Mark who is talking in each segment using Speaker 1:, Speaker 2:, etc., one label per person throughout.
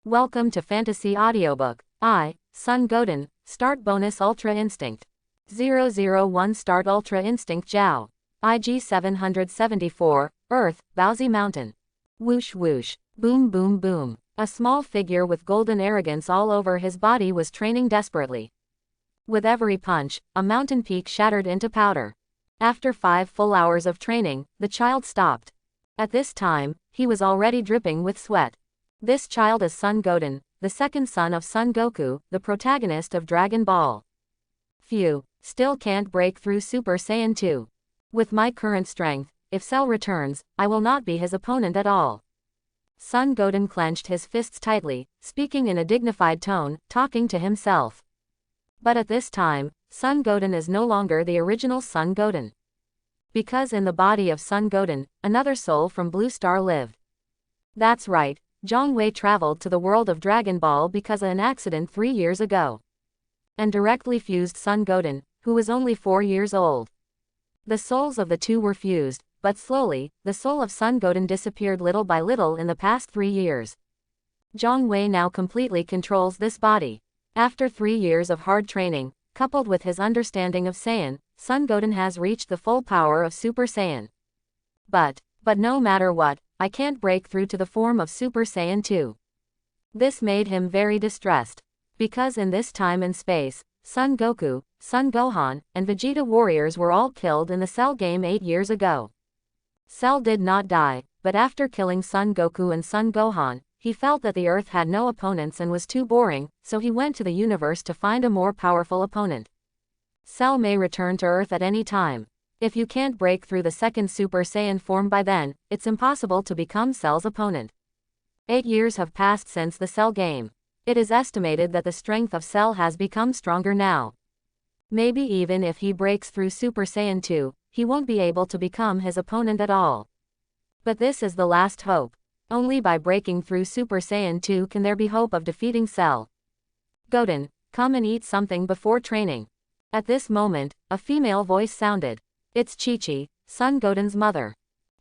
Speaker 1: Welcome to Fantasy Audiobook. Sun Goten, Start Bonus Ultra Instinct. 001 Start Ultra Instinct Jiao. IG 774, Earth, Baozi Mountain. Whoosh whoosh, boom boom boom. A small figure with golden arrogance all over his body was training desperately. With every punch, a mountain peak shattered into powder. After 5 full hours of training, the child stopped. At this time, he was already dripping with sweat. This child is Sun Goten, the second son of Son Goku, the protagonist of Dragon Ball. Phew, still can't break through Super Saiyan 2. With my current strength, if Cell returns, I will not be his opponent at all. Sun Goten clenched his fists tightly, speaking in a dignified tone, talking to himself. But at this time, Sun Goten is no longer the original Sun Goten. Because in the body of Sun Goten, another soul from Blue Star lived. That's right. Zhang Wei traveled to the world of Dragon Ball because of an accident 3 years ago. And directly fused Sun Goten, who was only 4 years old. The souls of the two were fused, but slowly, the soul of Sun Goten disappeared little by little in the past 3 years. Zhang Wei now completely controls this body. After 3 years of hard training, coupled with his understanding of Saiyan, Sun Goten has reached the full power of Super Saiyan. But no matter what, I can't break through to the form of Super Saiyan 2. This made him very distressed. Because in this time and space, Son Goku, Son Gohan, and Vegeta warriors were all killed in the Cell game 8 years ago. Cell did not die, but after killing Son Goku and Son Gohan, he felt that the Earth had no opponents and was too boring, so he went to the universe to find a more powerful opponent. Cell may return to Earth at any time. If you can't break through the second Super Saiyan form by then, it's impossible to become Cell's opponent. 8 years have passed since the Cell game. It is estimated that the strength of Cell has become stronger now. Maybe even if he breaks through Super Saiyan 2, he won't be able to become his opponent at all. But this is the last hope. Only by breaking through Super Saiyan 2 can there be hope of defeating Cell. Goten, come and eat something before training. At this moment, a female voice sounded. It's Chi-Chi, Sun Goten's mother.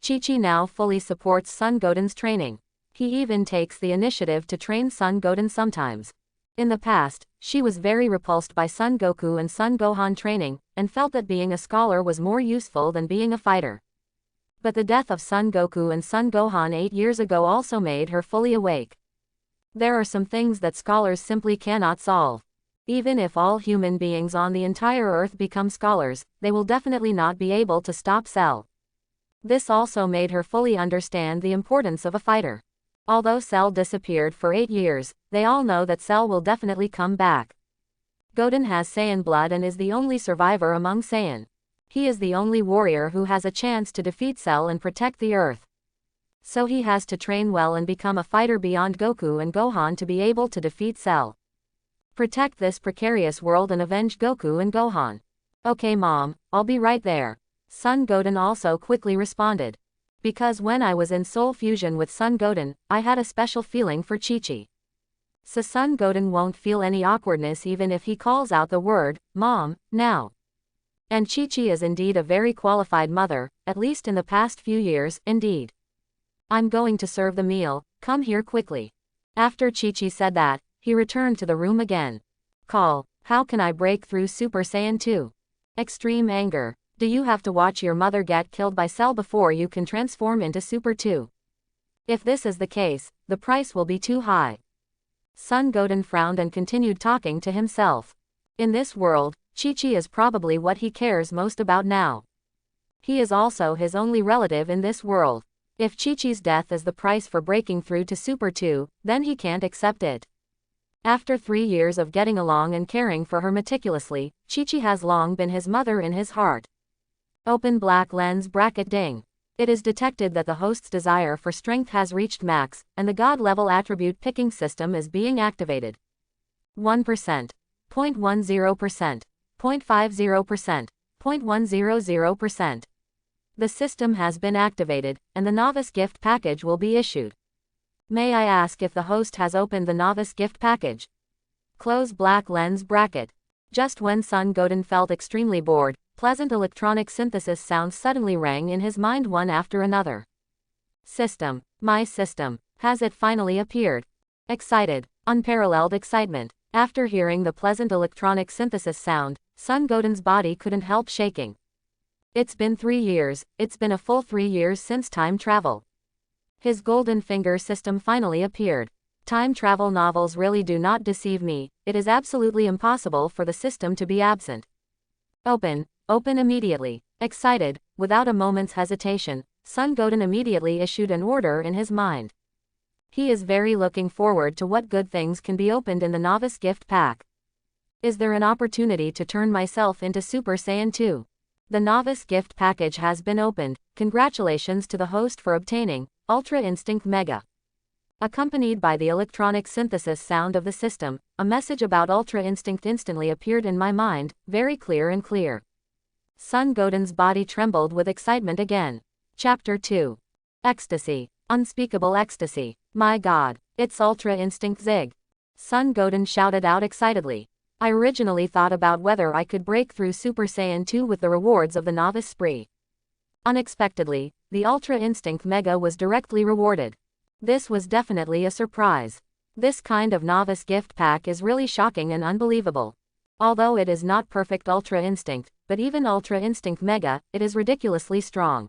Speaker 1: Chi-Chi now fully supports Sun Goten's training. He even takes the initiative to train Sun Goten sometimes. In the past, she was very repulsed by Son Goku and Son Gohan training, and felt that being a scholar was more useful than being a fighter. But the death of Son Goku and Son Gohan 8 years ago also made her fully awake. There are some things that scholars simply cannot solve. Even if all human beings on the entire Earth become scholars, they will definitely not be able to stop Cell. This also made her fully understand the importance of a fighter. Although Cell disappeared for 8 years, they all know that Cell will definitely come back. Goten has Saiyan blood and is the only survivor among Saiyan. He is the only warrior who has a chance to defeat Cell and protect the Earth. So he has to train well and become a fighter beyond Goku and Gohan to be able to defeat Cell. Protect this precarious world and avenge Goku and Gohan. Okay mom, I'll be right there. Sun Goten also quickly responded. Because when I was in soul fusion with Sun Goten, I had a special feeling for Chi-Chi. So Sun Goten won't feel any awkwardness even if he calls out the word, Mom, now. And Chi-Chi is indeed a very qualified mother, at least in the past few years, indeed. I'm going to serve the meal, come here quickly. After Chi-Chi said that, he returned to the room again. Call, how can I break through Super Saiyan 2? Extreme anger. Do you have to watch your mother get killed by Cell before you can transform into Super 2? If this is the case, the price will be too high. Sun Goten frowned and continued talking to himself. In this world, Chi-Chi is probably what he cares most about now. He is also his only relative in this world. If Chi-Chi's death is the price for breaking through to Super 2, then he can't accept it. After 3 years of getting along and caring for her meticulously, Chi-Chi has long been his mother in his heart. Open black lens bracket ding. It is detected that the host's desire for strength has reached max, and the God-level attribute picking system is being activated. 1%, 0.10%, 0.50%, 0.100%. The system has been activated, and the novice gift package will be issued. May I ask if the host has opened the novice gift package? Close black lens bracket. Just when Sun Goten felt extremely bored, pleasant electronic synthesis sounds suddenly rang in his mind one after another. System. My system. Has it finally appeared? Excited, unparalleled excitement. After hearing the pleasant electronic synthesis sound, Sun Goten's body couldn't help shaking. It's been 3 years, it's been a full 3 years since time travel. His golden finger system finally appeared. Time travel novels really do not deceive me, it is absolutely impossible for the system to be absent. Open immediately. Excited, without a moment's hesitation, Sun Goten immediately issued an order in his mind. He is very looking forward to what good things can be opened in the novice gift pack. Is there an opportunity to turn myself into Super Saiyan 2? The novice gift package has been opened. Congratulations to the host for obtaining Ultra Instinct Mega. Accompanied by the electronic synthesis sound of the system, a message about Ultra Instinct instantly appeared in my mind, very clear and clear. Sun Goten's body trembled with excitement again. Chapter 2. Ecstasy. Unspeakable ecstasy. My God, it's Ultra Instinct Zig. Sun Goten shouted out excitedly. I originally thought about whether I could break through Super Saiyan 2 with the rewards of the novice spree. Unexpectedly, the Ultra Instinct Mega was directly rewarded. This was definitely a surprise. This kind of novice gift pack is really shocking and unbelievable. Although it is not perfect Ultra Instinct, but even Ultra Instinct Mega, it is ridiculously strong.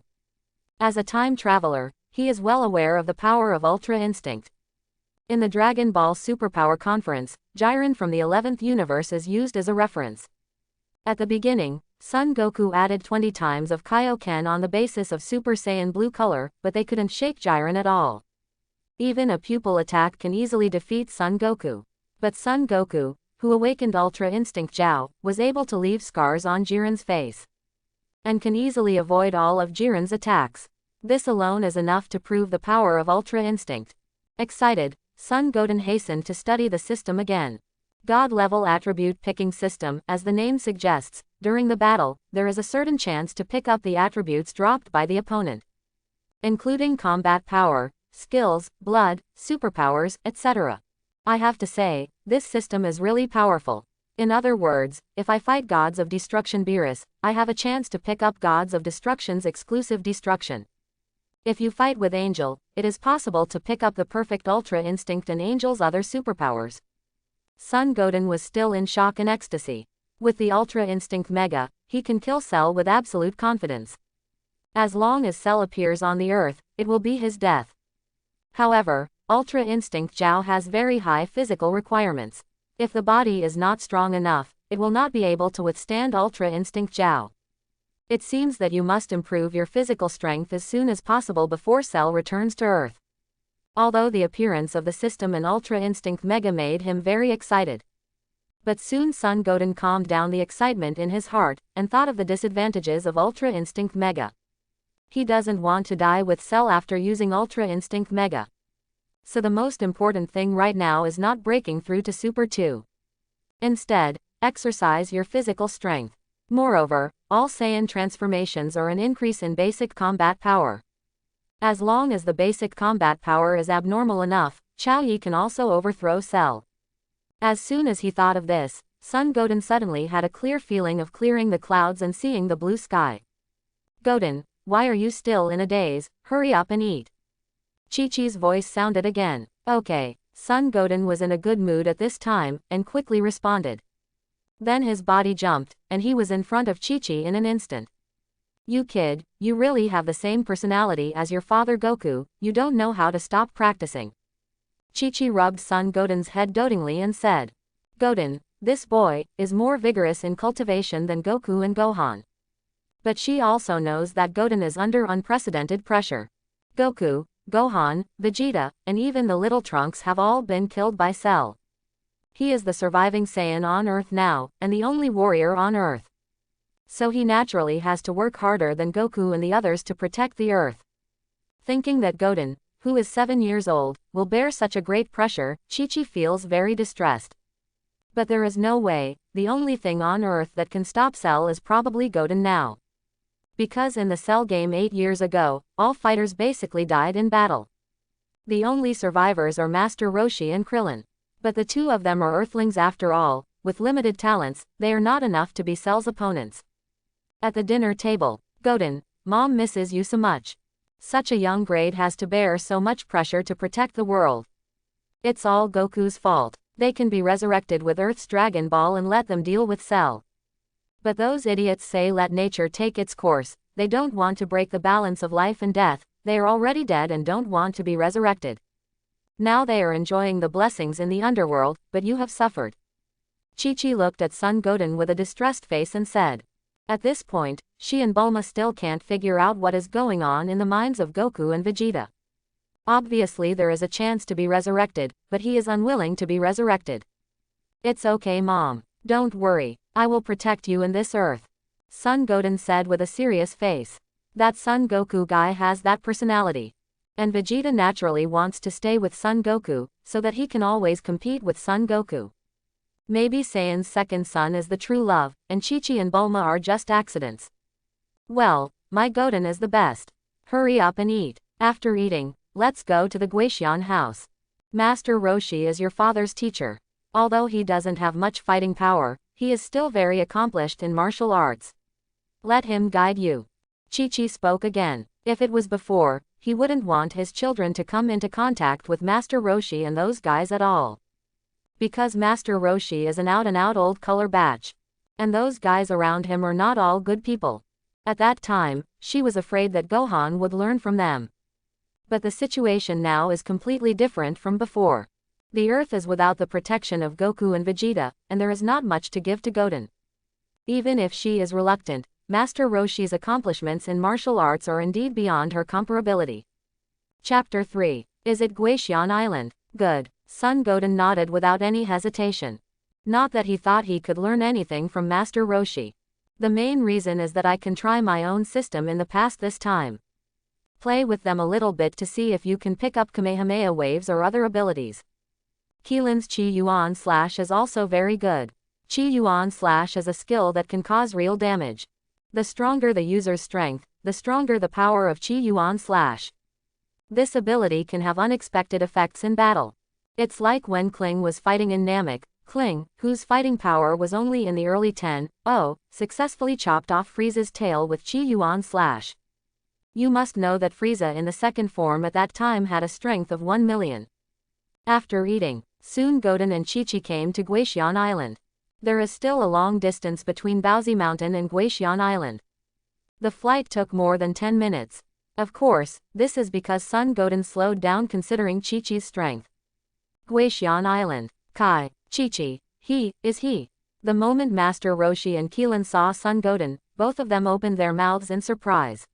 Speaker 1: As a time traveler, he is well aware of the power of Ultra Instinct. In the Dragon Ball Superpower Conference, Jiren from the 11th universe is used as a reference. At the beginning, Son Goku added 20 times of Kaioken on the basis of Super Saiyan blue color, but they couldn't shake Jiren at all. Even a pupil attack can easily defeat Son Goku. But Son Goku, who awakened Ultra Instinct Jiao, was able to leave scars on Jiren's face. And can easily avoid all of Jiren's attacks. This alone is enough to prove the power of Ultra Instinct. Excited, Sun Goten hastened to study the system again. God-level attribute picking system, as the name suggests, during the battle, there is a certain chance to pick up the attributes dropped by the opponent. Including combat power, skills, blood, superpowers, etc. I have to say, this system is really powerful. In other words, if I fight Gods of Destruction Beerus, I have a chance to pick up Gods of Destruction's exclusive destruction. If you fight with Angel, it is possible to pick up the perfect Ultra Instinct and Angel's other superpowers. Sun Goten was still in shock and ecstasy. With the Ultra Instinct Mega, he can kill Cell with absolute confidence. As long as Cell appears on the Earth, it will be his death. However, Ultra Instinct Jiao has very high physical requirements. If the body is not strong enough, it will not be able to withstand Ultra Instinct Jiao. It seems that you must improve your physical strength as soon as possible before Cell returns to Earth. Although the appearance of the system in Ultra Instinct Mega made him very excited. But soon Sun Goten calmed down the excitement in his heart, and thought of the disadvantages of Ultra Instinct Mega. He doesn't want to die with Cell after using Ultra Instinct Mega. So the most important thing right now is not breaking through to Super 2. Instead, exercise your physical strength. Moreover, all Saiyan transformations are an increase in basic combat power. As long as the basic combat power is abnormal enough, Chao Yi can also overthrow Cell. As soon as he thought of this, Sun Goten suddenly had a clear feeling of clearing the clouds and seeing the blue sky. Goten, why are you still in a daze? Hurry up and eat. Chi-Chi's voice sounded again. Okay. Sun Goten was in a good mood at this time, and quickly responded. Then his body jumped, and he was in front of Chi-Chi in an instant. You kid, you really have the same personality as your father Goku, you don't know how to stop practicing. Chi-Chi rubbed Sun Goten's head dotingly and said. Goten, this boy, is more vigorous in cultivation than Goku and Gohan. But she also knows that Goten is under unprecedented pressure. Goku, Gohan, Vegeta, and even the little Trunks have all been killed by Cell. He is the surviving Saiyan on Earth now, and the only warrior on Earth. So he naturally has to work harder than Goku and the others to protect the Earth. Thinking that Goten, who is 7 years old, will bear such a great pressure, Chi-Chi feels very distressed. But there is no way, the only thing on Earth that can stop Cell is probably Goten now. Because in the Cell game 8 years ago, all fighters basically died in battle. The only survivors are Master Roshi and Krillin. But the two of them are Earthlings after all, with limited talents, they are not enough to be Cell's opponents. At the dinner table, Goten, Mom misses you so much. Such a young grade has to bear so much pressure to protect the world. It's all Goku's fault. They can be resurrected with Earth's Dragon Ball and let them deal with Cell. But those idiots say let nature take its course. They don't want to break the balance of life and death. They are already dead and don't want to be resurrected. Now they are enjoying the blessings in the underworld, but you have suffered. Chi-Chi looked at Son Goten with a distressed face and said. At this point, she and Bulma still can't figure out what is going on in the minds of Goku and Vegeta. Obviously there is a chance to be resurrected, but he is unwilling to be resurrected. It's okay, Mom. Don't worry. I will protect you in this earth. Son Goten said with a serious face. That Son Goku guy has that personality. And Vegeta naturally wants to stay with Son Goku, so that he can always compete with Son Goku. Maybe Saiyan's second son is the true love, and Chi-Chi and Bulma are just accidents. Well, my Goten is the best. Hurry up and eat. After eating, let's go to the Guaxian house. Master Roshi is your father's teacher. Although he doesn't have much fighting power, he is still very accomplished in martial arts. Let him guide you. Chi-Chi spoke again. If it was before, he wouldn't want his children to come into contact with Master Roshi and those guys at all. Because Master Roshi is an out-and-out old color batch. And those guys around him are not all good people. At that time, she was afraid that Gohan would learn from them. But the situation now is completely different from before. The Earth is without the protection of Goku and Vegeta, and there is not much to give to Goten. Even if she is reluctant, Master Roshi's accomplishments in martial arts are indeed beyond her comparability. Chapter 3. Is it Guaxian Island? Good. Son Goten nodded without any hesitation. Not that he thought he could learn anything from Master Roshi. The main reason is that I can try my own system in the past this time. Play with them a little bit to see if you can pick up Kamehameha waves or other abilities. Keelan's Chi Yuan Slash is also very good. Chi Yuan Slash is a skill that can cause real damage. The stronger the user's strength, the stronger the power of Chi Yuan Slash. This ability can have unexpected effects in battle. It's like when Kling was fighting in Namek. Kling, whose fighting power was only in the early 10-0, successfully chopped off Frieza's tail with Chi Yuan Slash. You must know that Frieza in the second form at that time had a strength of 1 million. After eating, soon Goten and Chi-Chi came to Guaxian Island. There is still a long distance between Bowsy Mountain and Guaxian Island. The flight took more than 10 minutes. Of course, this is because Son Goten slowed down considering Chi-Chi's strength. Guaxian Island. Kai. Chi-Chi. He. The moment Master Roshi and Keelan saw Son Goten, both of them opened their mouths in surprise.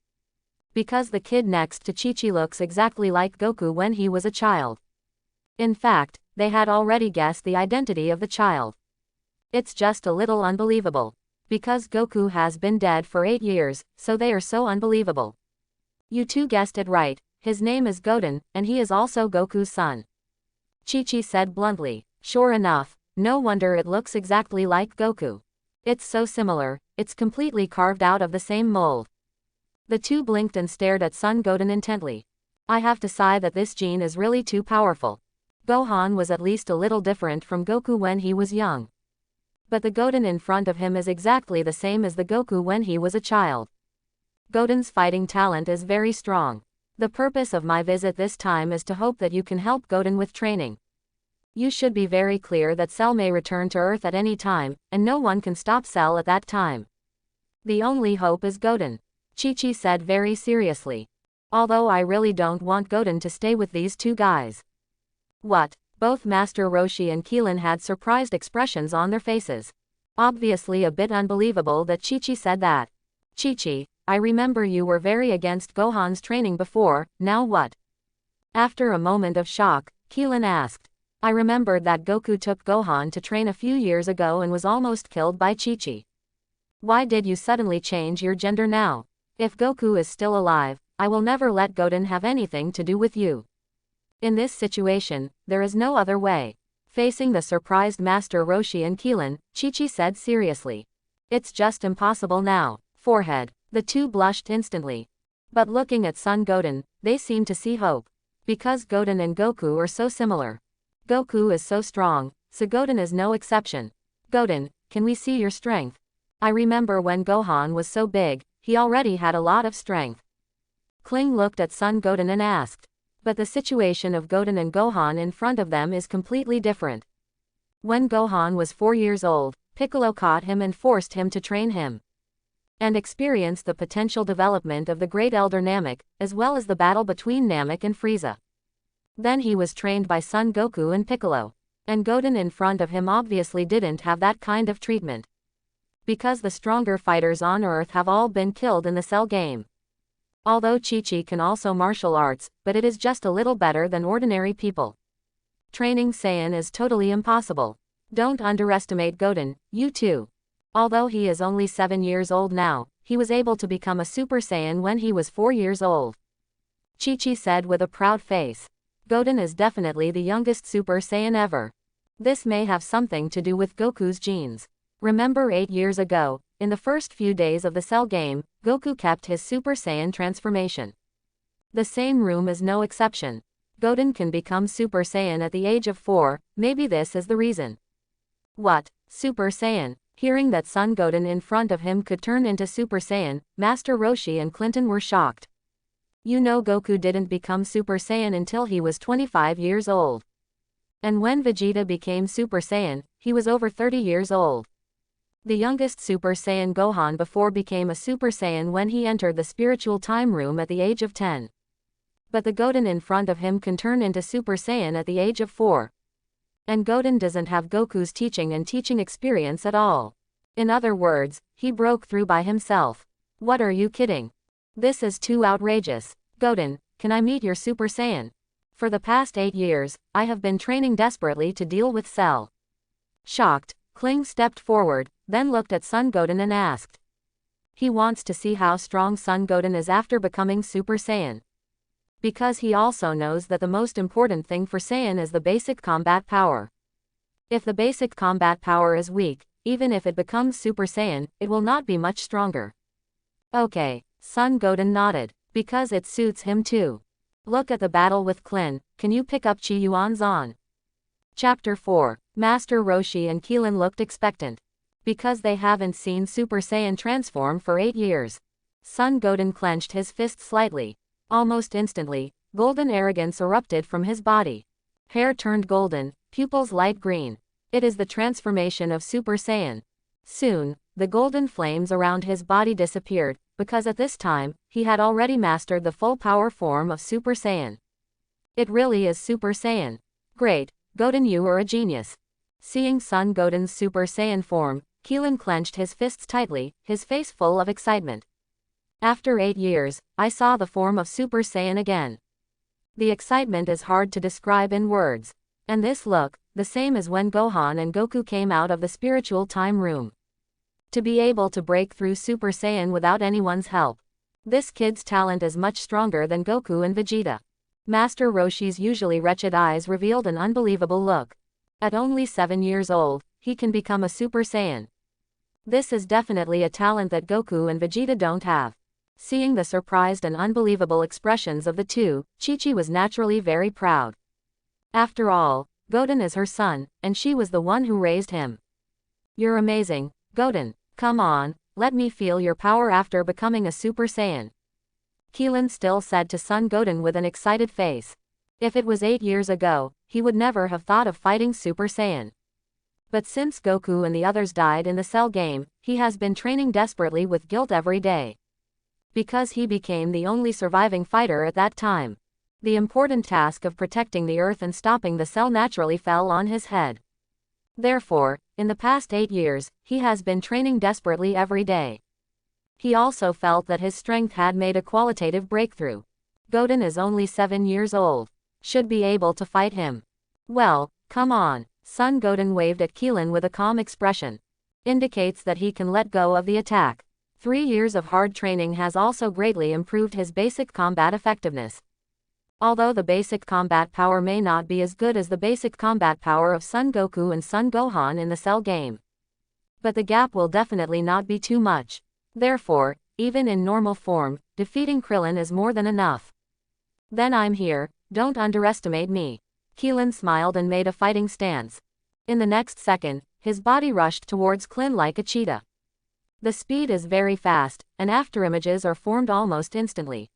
Speaker 1: Because the kid next to Chi-Chi looks exactly like Goku when he was a child. In fact, they had already guessed the identity of the child. It's just a little unbelievable. Because Goku has been dead for 8 years, so they are so unbelievable. You two guessed it right, his name is Goten, and he is also Goku's son. Chi-Chi said bluntly. Sure enough, no wonder it looks exactly like Goku. It's so similar, it's completely carved out of the same mold. The two blinked and stared at Son Goten intently. I have to sigh that this gene is really too powerful. Gohan was at least a little different from Goku when he was young. But the Goten in front of him is exactly the same as the Goku when he was a child. Goten's fighting talent is very strong. The purpose of my visit this time is to hope that you can help Goten with training. You should be very clear that Cell may return to Earth at any time, and no one can stop Cell at that time. The only hope is Goten. Chi-Chi said very seriously. Although I really don't want Goten to stay with these two guys. What? Both Master Roshi and Keelan had surprised expressions on their faces. Obviously a bit unbelievable that Chi-Chi said that. Chi-Chi, I remember you were very against Gohan's training before, now what? After a moment of shock, Keelan asked. I remembered that Goku took Gohan to train a few years ago and was almost killed by Chi-Chi. Why did you suddenly change your gender now? If Goku is still alive, I will never let Goten have anything to do with you. In this situation, there is no other way. Facing the surprised Master Roshi and Keelan, Chi-Chi said seriously. It's just impossible now. Forehead. The two blushed instantly. But looking at Son Goten, they seemed to see hope. Because Goten and Goku are so similar. Goku is so strong, so Goten is no exception. Goten, can we see your strength? I remember when Gohan was so big, he already had a lot of strength. Kling looked at Son Goten and asked. But the situation of Goten and Gohan in front of them is completely different. When Gohan was 4 years old, Piccolo caught him and forced him to train him, and experienced the potential development of the Great Elder Namek, as well as the battle between Namek and Frieza. Then he was trained by Son Goku and Piccolo. And Goten in front of him obviously didn't have that kind of treatment, because the stronger fighters on Earth have all been killed in the Cell game. Although Chi-Chi can also martial arts, but it is just a little better than ordinary people. Training Saiyan is totally impossible. Don't underestimate Goten, you too. Although he is only 7 years old now, he was able to become a Super Saiyan when he was 4 years old. Chi-Chi said with a proud face. Goten is definitely the youngest Super Saiyan ever. This may have something to do with Goku's genes. Remember 8 years ago, in the first few days of the Cell game, Goku kept his Super Saiyan transformation. The same room is no exception. Goten can become Super Saiyan at the age of 4, maybe this is the reason. What? Super Saiyan? Hearing that Son Goten in front of him could turn into Super Saiyan, Master Roshi and Clinton were shocked. You know Goku didn't become Super Saiyan until he was 25 years old. And when Vegeta became Super Saiyan, he was over 30 years old. The youngest Super Saiyan Gohan before became a Super Saiyan when he entered the spiritual time room at the age of 10. But the Goten in front of him can turn into Super Saiyan at the age of 4. And Goten doesn't have Goku's teaching and teaching experience at all. In other words, he broke through by himself. What are you kidding? This is too outrageous. Goten, can I meet your Super Saiyan? For the past 8 years, I have been training desperately to deal with Cell. Shocked, Kling stepped forward, then looked at Son Goten and asked. He wants to see how strong Son Goten is after becoming Super Saiyan. Because he also knows that the most important thing for Saiyan is the basic combat power. If the basic combat power is weak, even if it becomes Super Saiyan, it will not be much stronger. Okay, Son Goten nodded, because it suits him too. Look at the battle with Klin, can you pick up Chi Yuan Zan? Chapter 4, Master Roshi and Keelan looked expectant. Because they haven't seen Super Saiyan transform for 8 years. Son Goten clenched his fist slightly. Almost instantly, golden arrogance erupted from his body. Hair turned golden, pupils light green. It is the transformation of Super Saiyan. Soon, the golden flames around his body disappeared, because at this time, he had already mastered the full power form of Super Saiyan. It really is Super Saiyan. Great, Goten, you are a genius. Seeing Son Goten's Super Saiyan form, Keelan clenched his fists tightly, his face full of excitement. After 8 years, I saw the form of Super Saiyan again. The excitement is hard to describe in words. And this look, the same as when Gohan and Goku came out of the spiritual time room. To be able to break through Super Saiyan without anyone's help. This kid's talent is much stronger than Goku and Vegeta. Master Roshi's usually wretched eyes revealed an unbelievable look. At only 7 years old, he can become a Super Saiyan. This is definitely a talent that Goku and Vegeta don't have. Seeing the surprised and unbelievable expressions of the two, Chi-Chi was naturally very proud. After all, Goten is her son, and she was the one who raised him. You're amazing, Goten. Come on, let me feel your power after becoming a Super Saiyan. Keelan still said to Son Goten with an excited face. If it was 8 years ago, he would never have thought of fighting Super Saiyan. But since Goku and the others died in the Cell game, he has been training desperately with guilt every day. Because he became the only surviving fighter at that time. The important task of protecting the Earth and stopping the Cell naturally fell on his head. Therefore, in the past 8 years, he has been training desperately every day. He also felt that his strength had made a qualitative breakthrough. Goten is only 7 years old. Should be able to fight him. Well, come on. Son Goten waved at Keelan with a calm expression. Indicates that he can let go of the attack. 3 years of hard training has also greatly improved his basic combat effectiveness. Although the basic combat power may not be as good as the basic combat power of Son Goku and Son Gohan in the Cell game. But the gap will definitely not be too much. Therefore, even in normal form, defeating Krillin is more than enough. Then I'm here, don't underestimate me. Keelan smiled and made a fighting stance. In the next second, his body rushed towards Klin like a cheetah. The speed is very fast, and afterimages are formed almost instantly.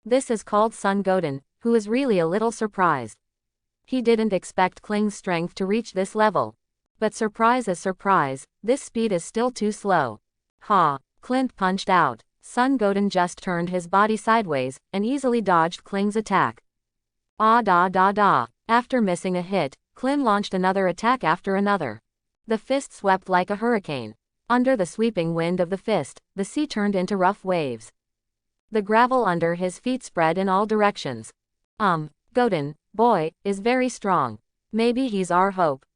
Speaker 1: This is called Sun Goten, who is really a little surprised. He didn't expect Kling's strength to reach this level. But surprise is surprise, this speed is still too slow. Ha! Clint punched out. Sun Goten just turned his body sideways, and easily dodged Kling's attack. Ah da da da. After missing a hit, Kling launched another attack after another. The fist swept like a hurricane. Under the sweeping wind of the fist, the sea turned into rough waves. The gravel under his feet spread in all directions. Goten, boy, is very strong. Maybe he's our hope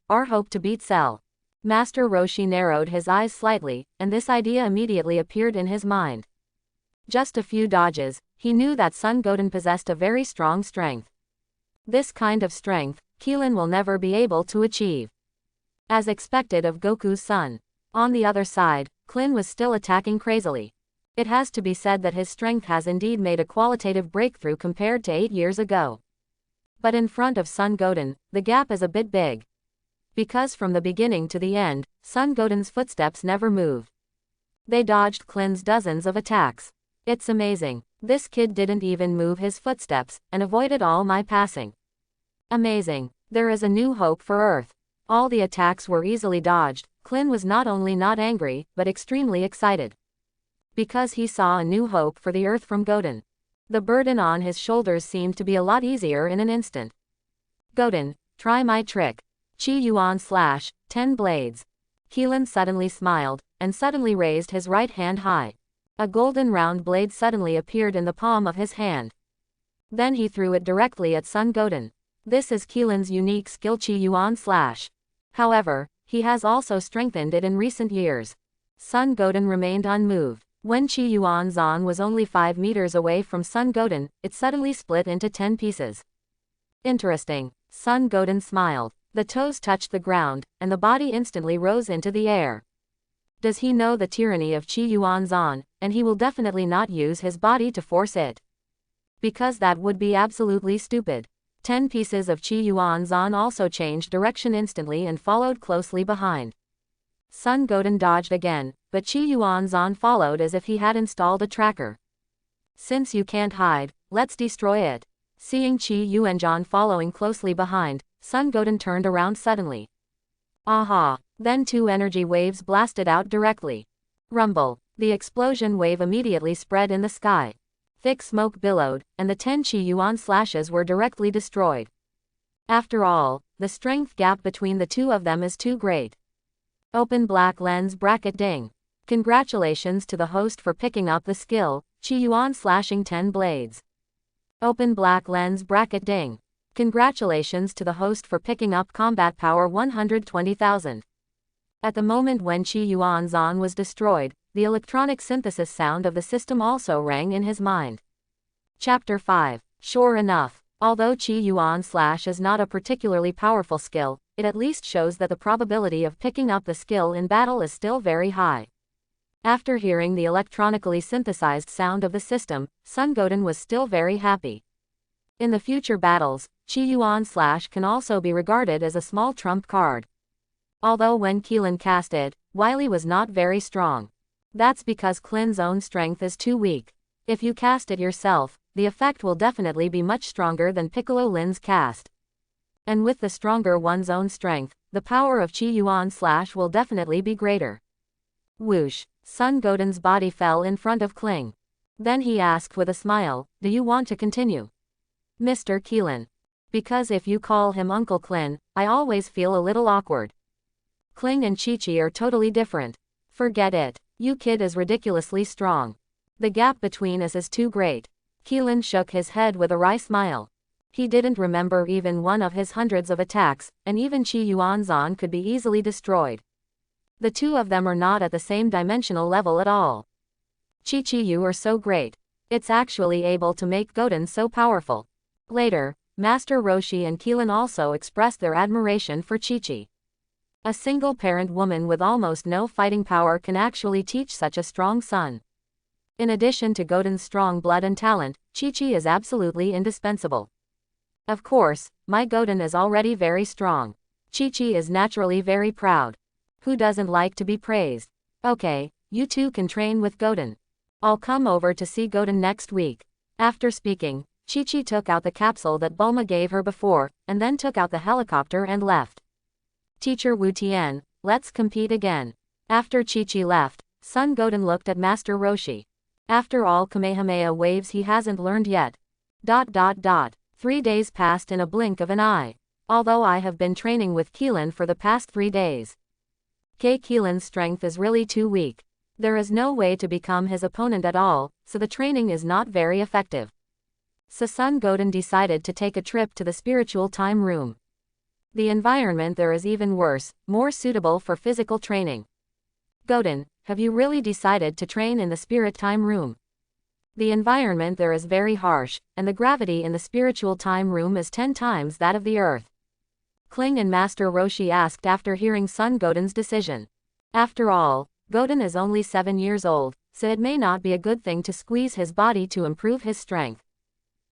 Speaker 1: to beat Cell. Master Roshi narrowed his eyes slightly, and this idea immediately appeared in his mind. Just a few dodges, he knew that Sun Goten possessed a very strong strength. This kind of strength, Killin will never be able to achieve. As expected of Goku's son. On the other side, Kling was still attacking crazily. It has to be said that his strength has indeed made a qualitative breakthrough compared to 8 years ago. But in front of Sun Goten, the gap is a bit big. Because from the beginning to the end, Sun Goten's footsteps never moved. They dodged Kling's dozens of attacks. It's amazing. This kid didn't even move his footsteps, and avoided all my passing. Amazing. There is a new hope for Earth. All the attacks were easily dodged. Kling was not only not angry, but extremely excited. Because he saw a new hope for the Earth from Goten. The burden on his shoulders seemed to be a lot easier in an instant. Goten, try my trick. Chi Yuan slash, 10 blades. Killin suddenly smiled, and suddenly raised his right hand high. A golden round blade suddenly appeared in the palm of his hand. Then he threw it directly at Sun Goten. This is Killin's unique skill Chi Yuan slash. However, he has also strengthened it in recent years. Sun Goten remained unmoved. When Chi Yuan Zan was only 5 meters away from Sun Goten, it suddenly split into 10 pieces. Interesting. Sun Goten smiled. The toes touched the ground, and the body instantly rose into the air. Does he know the tyranny of Chi Yuan Zan, and he will definitely not use his body to force it? Because that would be absolutely stupid. 10 pieces of Chi Yuan Zan also changed direction instantly and followed closely behind. Sun Goten dodged again, but Chi Yuan Zan followed as if he had installed a tracker. Since you can't hide, let's destroy it. Seeing Chi Yuan Zan following closely behind, Sun Goten turned around suddenly. Aha! Then 2 energy waves blasted out directly. Rumble! The explosion wave immediately spread in the sky. Thick smoke billowed, and the 10 Chi Yuan slashes were directly destroyed. After all, the strength gap between the two of them is too great. Open black lens bracket ding. Congratulations to the host for picking up the skill, Chi Yuan slashing 10 blades. Open black lens bracket ding. Congratulations to the host for picking up combat power 120,000. At the moment when Chi Yuan Zan was destroyed, the electronic synthesis sound of the system also rang in his mind. Chapter 5. Sure enough, although Chi Yuan slash is not a particularly powerful skill, it at least shows that the probability of picking up the skill in battle is still very high. After hearing the electronically synthesized sound of the system, Sun Goten was still very happy. In the future battles, Chi Yuan slash can also be regarded as a small trump card. Although when Killin cast it, Wily was not very strong. That's because Klin's own strength is too weak. If you cast it yourself, the effect will definitely be much stronger than Piccolo Lin's cast. And with the stronger one's own strength, the power of Chi Yuan slash will definitely be greater. Whoosh! Sun Goten's body fell in front of Kling. Then he asked with a smile, "Do you want to continue, Mr. Killin? Because if you call him Uncle Kling, I always feel a little awkward. Kling and Chi-Chi are totally different. Forget it. You kid is ridiculously strong. The gap between us is too great." Killin shook his head with a wry smile. He didn't remember even one of his hundreds of attacks, and even Chi Yuan Zan could be easily destroyed. The two of them are not at the same dimensional level at all. Chi-Chi, you are so great. It's actually able to make Goten so powerful. Later, Master Roshi and Killin also expressed their admiration for Chi-Chi. A single-parent woman with almost no fighting power can actually teach such a strong son. In addition to Goten's strong blood and talent, Chi-Chi is absolutely indispensable. Of course, my Goten is already very strong. Chi-Chi is naturally very proud. Who doesn't like to be praised? Okay, you two can train with Goten. I'll come over to see Goten next week. After speaking, Chi-Chi took out the capsule that Bulma gave her before, and then took out the helicopter and left. Teacher Wu Tian, let's compete again. After Chi-Chi left, Sun Goten looked at Master Roshi. After all Kamehameha waves he hasn't learned yet. 3 days passed in a blink of an eye. Although I have been training with Keelan for the past 3 days. Keelan's strength is really too weak. There is no way to become his opponent at all, so the training is not very effective. So Sun Goten decided to take a trip to the spiritual time room. The environment there is even worse, more suitable for physical training. Goten, have you really decided to train in the spirit time room? The environment there is very harsh, and the gravity in the spiritual time room is 10 times that of the earth. Kling and Master Roshi asked after hearing Sun Goten's decision. After all, Goten is only 7 years old, so it may not be a good thing to squeeze his body to improve his strength.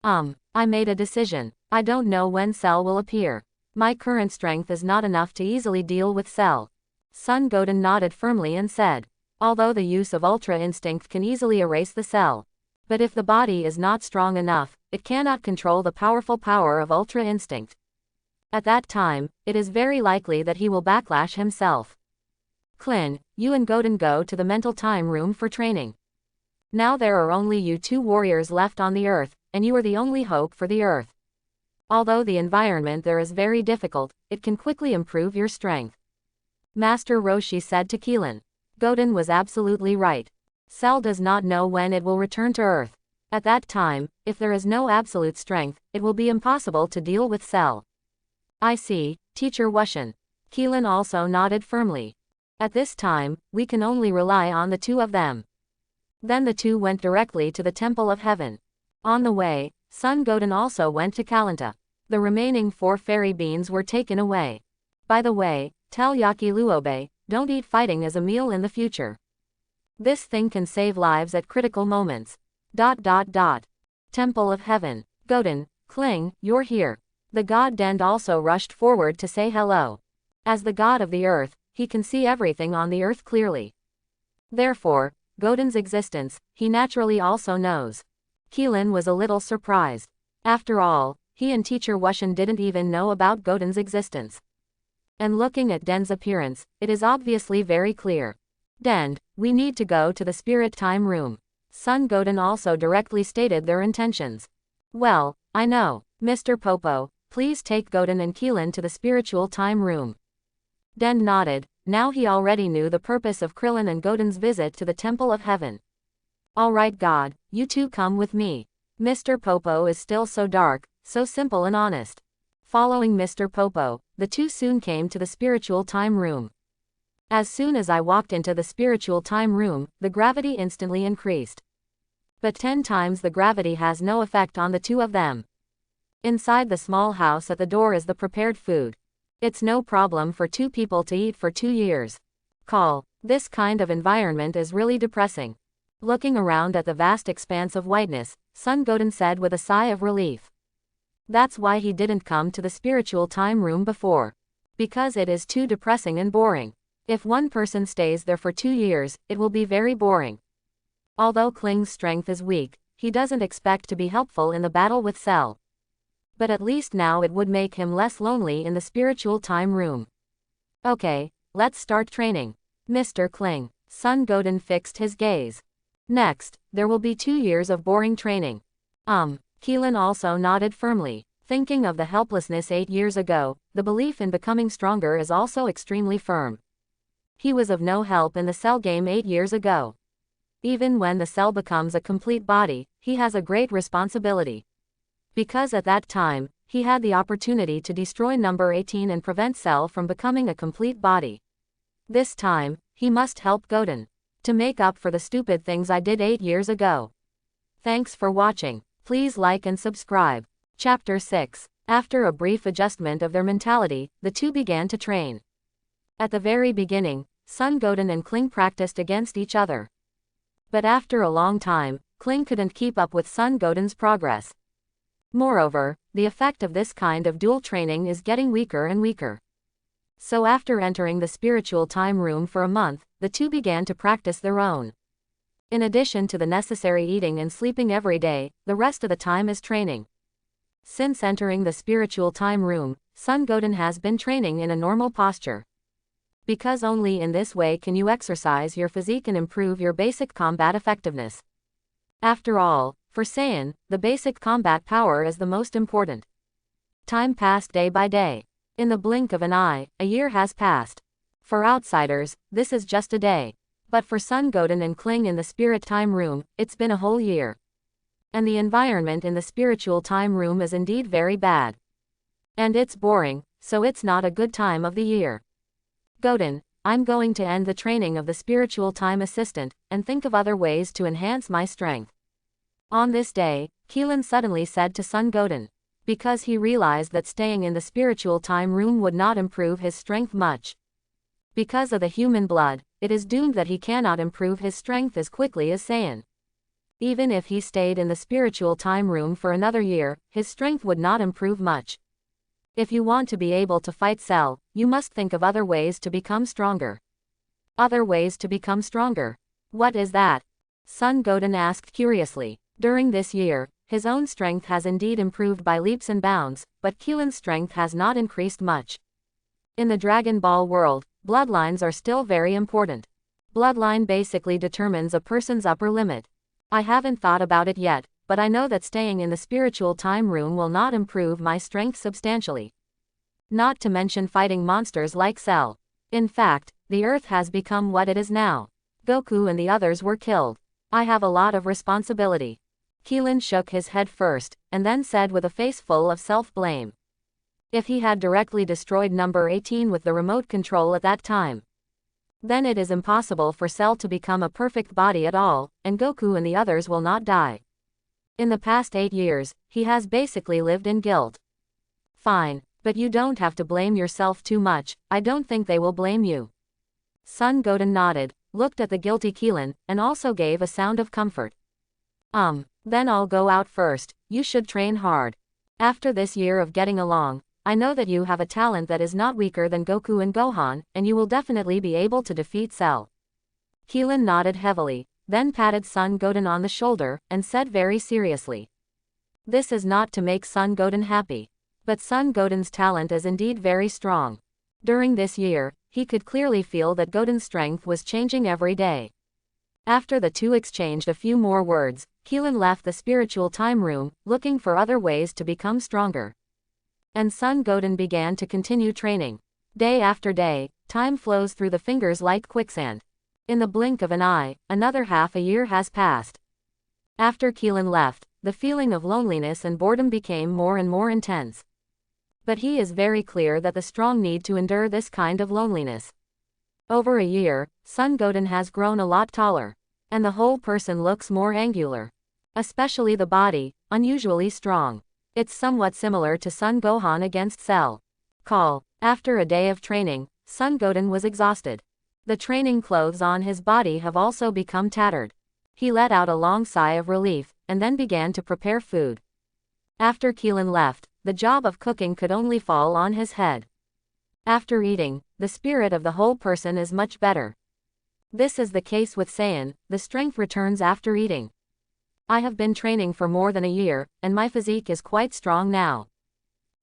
Speaker 1: I made a decision. I don't know when Cell will appear. My current strength is not enough to easily deal with Cell. Sun Goten nodded firmly and said, although the use of Ultra Instinct can easily erase the Cell. But if the body is not strong enough, it cannot control the powerful power of Ultra Instinct. At that time, it is very likely that he will backlash himself. Klin, you and Goten go to the mental time room for training. Now there are only you 2 warriors left on the earth, and you are the only hope for the earth. Although the environment there is very difficult, it can quickly improve your strength. Master Roshi said to Keelan. Goten was absolutely right. Cell does not know when it will return to Earth. At that time, if there is no absolute strength, it will be impossible to deal with Cell. I see, Teacher Wushan. Keelan also nodded firmly. At this time, we can only rely on the 2 of them. Then the 2 went directly to the Temple of Heaven. On the way, Sun Goten also went to Kalanta. The remaining 4 fairy beans were taken away. By the way, tell Yaki Luobe, don't eat fighting as a meal in the future. This thing can save lives at critical moments. Temple of Heaven. Goten, Kling, you're here. The god Dend also rushed forward to say hello. As the god of the earth, he can see everything on the earth clearly. Therefore, Goten's existence, he naturally also knows. Keelan was a little surprised. After all, he and Teacher Wushan didn't even know about Goten's existence. And looking at Dend's appearance, it is obviously very clear. Dend, we need to go to the spirit time room. Sun Goten also directly stated their intentions. Well, I know, Mr. Popo, please take Goten and Keelan to the spiritual time room. Dend nodded, now he already knew the purpose of Krillin and Goten's visit to the Temple of Heaven. Alright God, you 2 come with me. Mr. Popo is still so dark, so simple and honest. Following Mr. Popo, the 2 soon came to the spiritual time room. As soon as I walked into the spiritual time room, the gravity instantly increased. But 10 times the gravity has no effect on the 2 of them. Inside the small house at the door is the prepared food. It's no problem for 2 people to eat for 2 years. This kind of environment is really depressing. Looking around at the vast expanse of whiteness, Sun Goten said with a sigh of relief. That's why he didn't come to the spiritual time room before. Because it is too depressing and boring. If one person stays there for 2 years, it will be very boring. Although Kling's strength is weak, he doesn't expect to be helpful in the battle with Cell. But at least now it would make him less lonely in the spiritual time room. Okay, let's start training. Mr. Kling. Sun Goten fixed his gaze. Next, there will be 2 years of boring training. Keelan also nodded firmly. Thinking of the helplessness 8 years ago, the belief in becoming stronger is also extremely firm. He was of no help in the Cell game 8 years ago. Even when the Cell becomes a complete body, he has a great responsibility. Because at that time, he had the opportunity to destroy number 18 and prevent Cell from becoming a complete body. This time, he must help Goten. To make up for the stupid things I did 8 years ago. Thanks for watching. Please like and subscribe. Chapter 6. After a brief adjustment of their mentality, the 2 began to train. At the very beginning, Sun Goten and Kling practiced against each other. But after a long time, Kling couldn't keep up with Sun Goten's progress. Moreover, the effect of this kind of dual training is getting weaker and weaker. So after entering the spiritual time room for a month, the 2 began to practice their own. In addition to the necessary eating and sleeping every day, the rest of the time is training. Since entering the spiritual time room, Sun Goten has been training in a normal posture. Because only in this way can you exercise your physique and improve your basic combat effectiveness. After all, for Saiyan, the basic combat power is the most important. Time passed day by day. In the blink of an eye, a year has passed. For outsiders, this is just a day. But for Sun Goten and Kling in the spirit time room, it's been a whole year. And the environment in the spiritual time room is indeed very bad. And it's boring, so it's not a good time of the year. Goten, I'm going to end the training of the spiritual time assistant, and think of other ways to enhance my strength. On this day, Keelan suddenly said to Sun Goten, because he realized that staying in the spiritual time room would not improve his strength much. Because of the human blood, it is doomed that he cannot improve his strength as quickly as Saiyan. Even if he stayed in the spiritual time room for another year, his strength would not improve much. If you want to be able to fight Cell, you must think of other ways to become stronger. Other ways to become stronger. What is that? Sun Goten asked curiously. During this year, his own strength has indeed improved by leaps and bounds, but Keelan's strength has not increased much. In the Dragon Ball world, bloodlines are still very important. Bloodline basically determines a person's upper limit. I haven't thought about it yet, but I know that staying in the spiritual time room will not improve my strength substantially. Not to mention fighting monsters like Cell. In fact, the Earth has become what it is now. Goku and the others were killed. I have a lot of responsibility. Keelan shook his head first, and then said with a face full of self-blame. If he had directly destroyed number 18 with the remote control at that time, then it is impossible for Cell to become a perfect body at all, and Goku and the others will not die. In the past 8 years, he has basically lived in guilt. Fine, but you don't have to blame yourself too much, I don't think they will blame you. Sun Goten nodded, looked at the guilty Keelan, and also gave a sound of comfort. Then I'll go out first, you should train hard. After this year of getting along, I know that you have a talent that is not weaker than Goku and Gohan, and you will definitely be able to defeat Cell. Keelan nodded heavily, then patted Sun Goten on the shoulder, and said very seriously. This is not to make Sun Goten happy. But Sun Goten's talent is indeed very strong. During this year, he could clearly feel that Goten's strength was changing every day. After the two exchanged a few more words, Keelan left the spiritual time room, looking for other ways to become stronger. And Sun Goten began to continue training. Day after day, time flows through the fingers like quicksand. In the blink of an eye, another half a year has passed. After Keelan left, the feeling of loneliness and boredom became more and more intense. But he is very clear that the strong need to endure this kind of loneliness. Over a year, Sun Goten has grown a lot taller. And the whole person looks more angular. Especially the body, unusually strong. It's somewhat similar to Son Gohan against Cell. After a day of training, Sun Goten was exhausted. The training clothes on his body have also become tattered. He let out a long sigh of relief, and then began to prepare food. After Keelan left, the job of cooking could only fall on his head. After eating, the spirit of the whole person is much better. This is the case with Saiyan, the strength returns after eating. I have been training for more than a year, and my physique is quite strong now.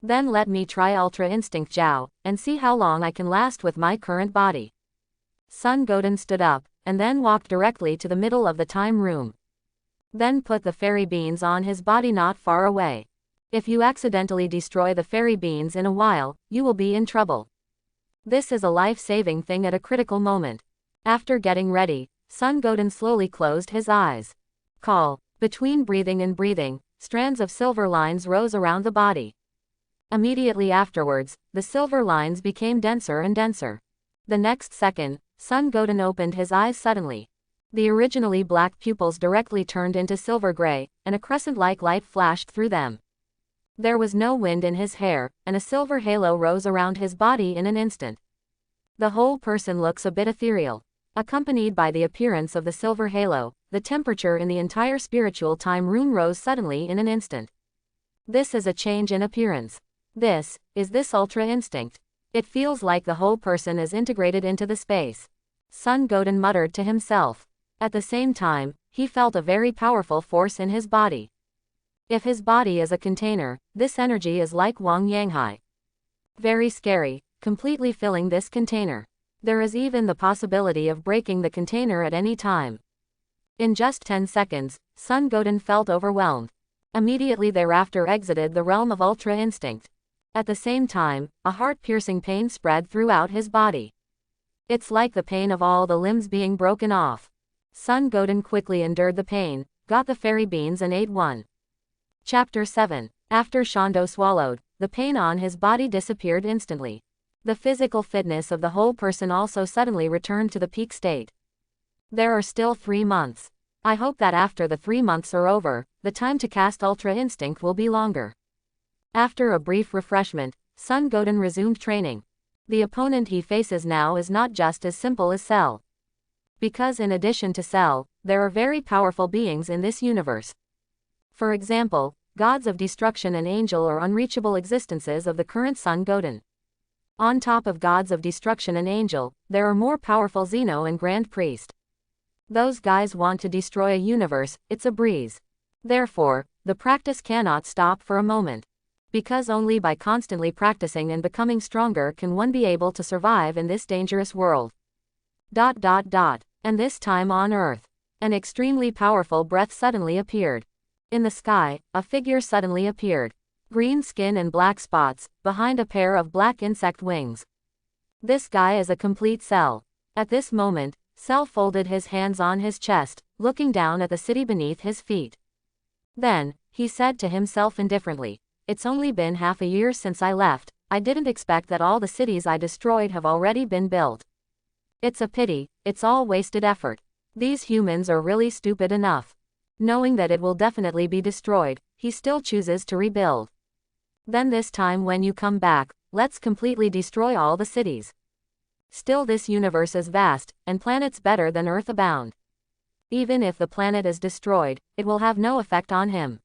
Speaker 1: Then let me try Ultra Instinct Jiao, and see how long I can last with my current body. Sun Goten stood up, and then walked directly to the middle of the time room. Then put the fairy beans on his body not far away. If you accidentally destroy the fairy beans in a while, you will be in trouble. This is a life-saving thing at a critical moment. After getting ready, Sun Goten slowly closed his eyes. Between breathing and breathing, strands of silver lines rose around the body. Immediately afterwards, the silver lines became denser and denser. The next second, Sun Goten opened his eyes suddenly. The originally black pupils directly turned into silver gray, and a crescent-like light flashed through them. There was no wind in his hair, and a silver halo rose around his body in an instant. The whole person looks a bit ethereal. Accompanied by the appearance of the silver halo, the temperature in the entire spiritual time room rose suddenly in an instant. This is a change in appearance. This Ultra Instinct. It feels like the whole person is integrated into the space. Sun Goten muttered to himself. At the same time, he felt a very powerful force in his body. If his body is a container, this energy is like Wang Yanghai. Very scary, completely filling this container. There is even the possibility of breaking the container at any time. In just 10 seconds, Sun Goten felt overwhelmed. Immediately thereafter exited the realm of Ultra Instinct. At the same time, a heart-piercing pain spread throughout his body. It's like the pain of all the limbs being broken off. Sun Goten quickly endured the pain, got the fairy beans and ate one. Chapter 7. After Shondo swallowed, the pain on his body disappeared instantly. The physical fitness of the whole person also suddenly returned to the peak state. There are still 3 months. I hope that after the 3 months are over, the time to cast Ultra Instinct will be longer. After a brief refreshment, Sun Goten resumed training. The opponent he faces now is not just as simple as Cell. Because in addition to Cell, there are very powerful beings in this universe. For example, gods of destruction and angel are unreachable existences of the current Sun Goten. On top of gods of destruction and angel, there are more powerful Xeno and Grand Priest. Those guys want to destroy a universe, it's a breeze. Therefore, the practice cannot stop for a moment. Because only by constantly practicing and becoming stronger can one be able to survive in this dangerous world. And this time on Earth. An extremely powerful breath suddenly appeared. In the sky, a figure suddenly appeared. Green skin and black spots, behind a pair of black insect wings. This guy is a complete Cell. At this moment, Cell folded his hands on his chest, looking down at the city beneath his feet. Then, he said to himself indifferently, "It's only been half a year since I left, I didn't expect that all the cities I destroyed have already been built. It's a pity, it's all wasted effort. These humans are really stupid enough." Knowing that it will definitely be destroyed, he still chooses to rebuild. Then this time when you come back, let's completely destroy all the cities. Still this universe is vast, and planets better than Earth abound. Even if the planet is destroyed, it will have no effect on him.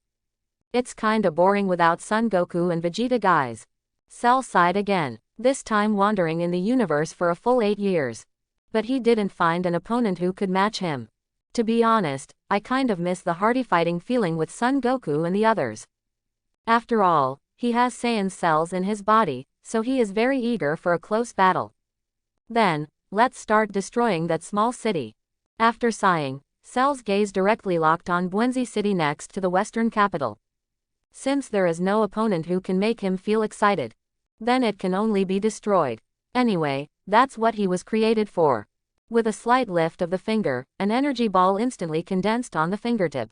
Speaker 1: It's kinda boring without Son Goku and Vegeta guys. Cell sighed again, this time wandering in the universe for a full 8 years. But he didn't find an opponent who could match him. To be honest, I kind of miss the hearty fighting feeling with Son Goku and the others. After all, he has Saiyan cells in his body, so he is very eager for a close battle. Then, let's start destroying that small city. After sighing, Cell's gaze directly locked on Buenzi City next to the western capital. Since there is no opponent who can make him feel excited, then it can only be destroyed. Anyway, that's what he was created for. With a slight lift of the finger, an energy ball instantly condensed on the fingertip.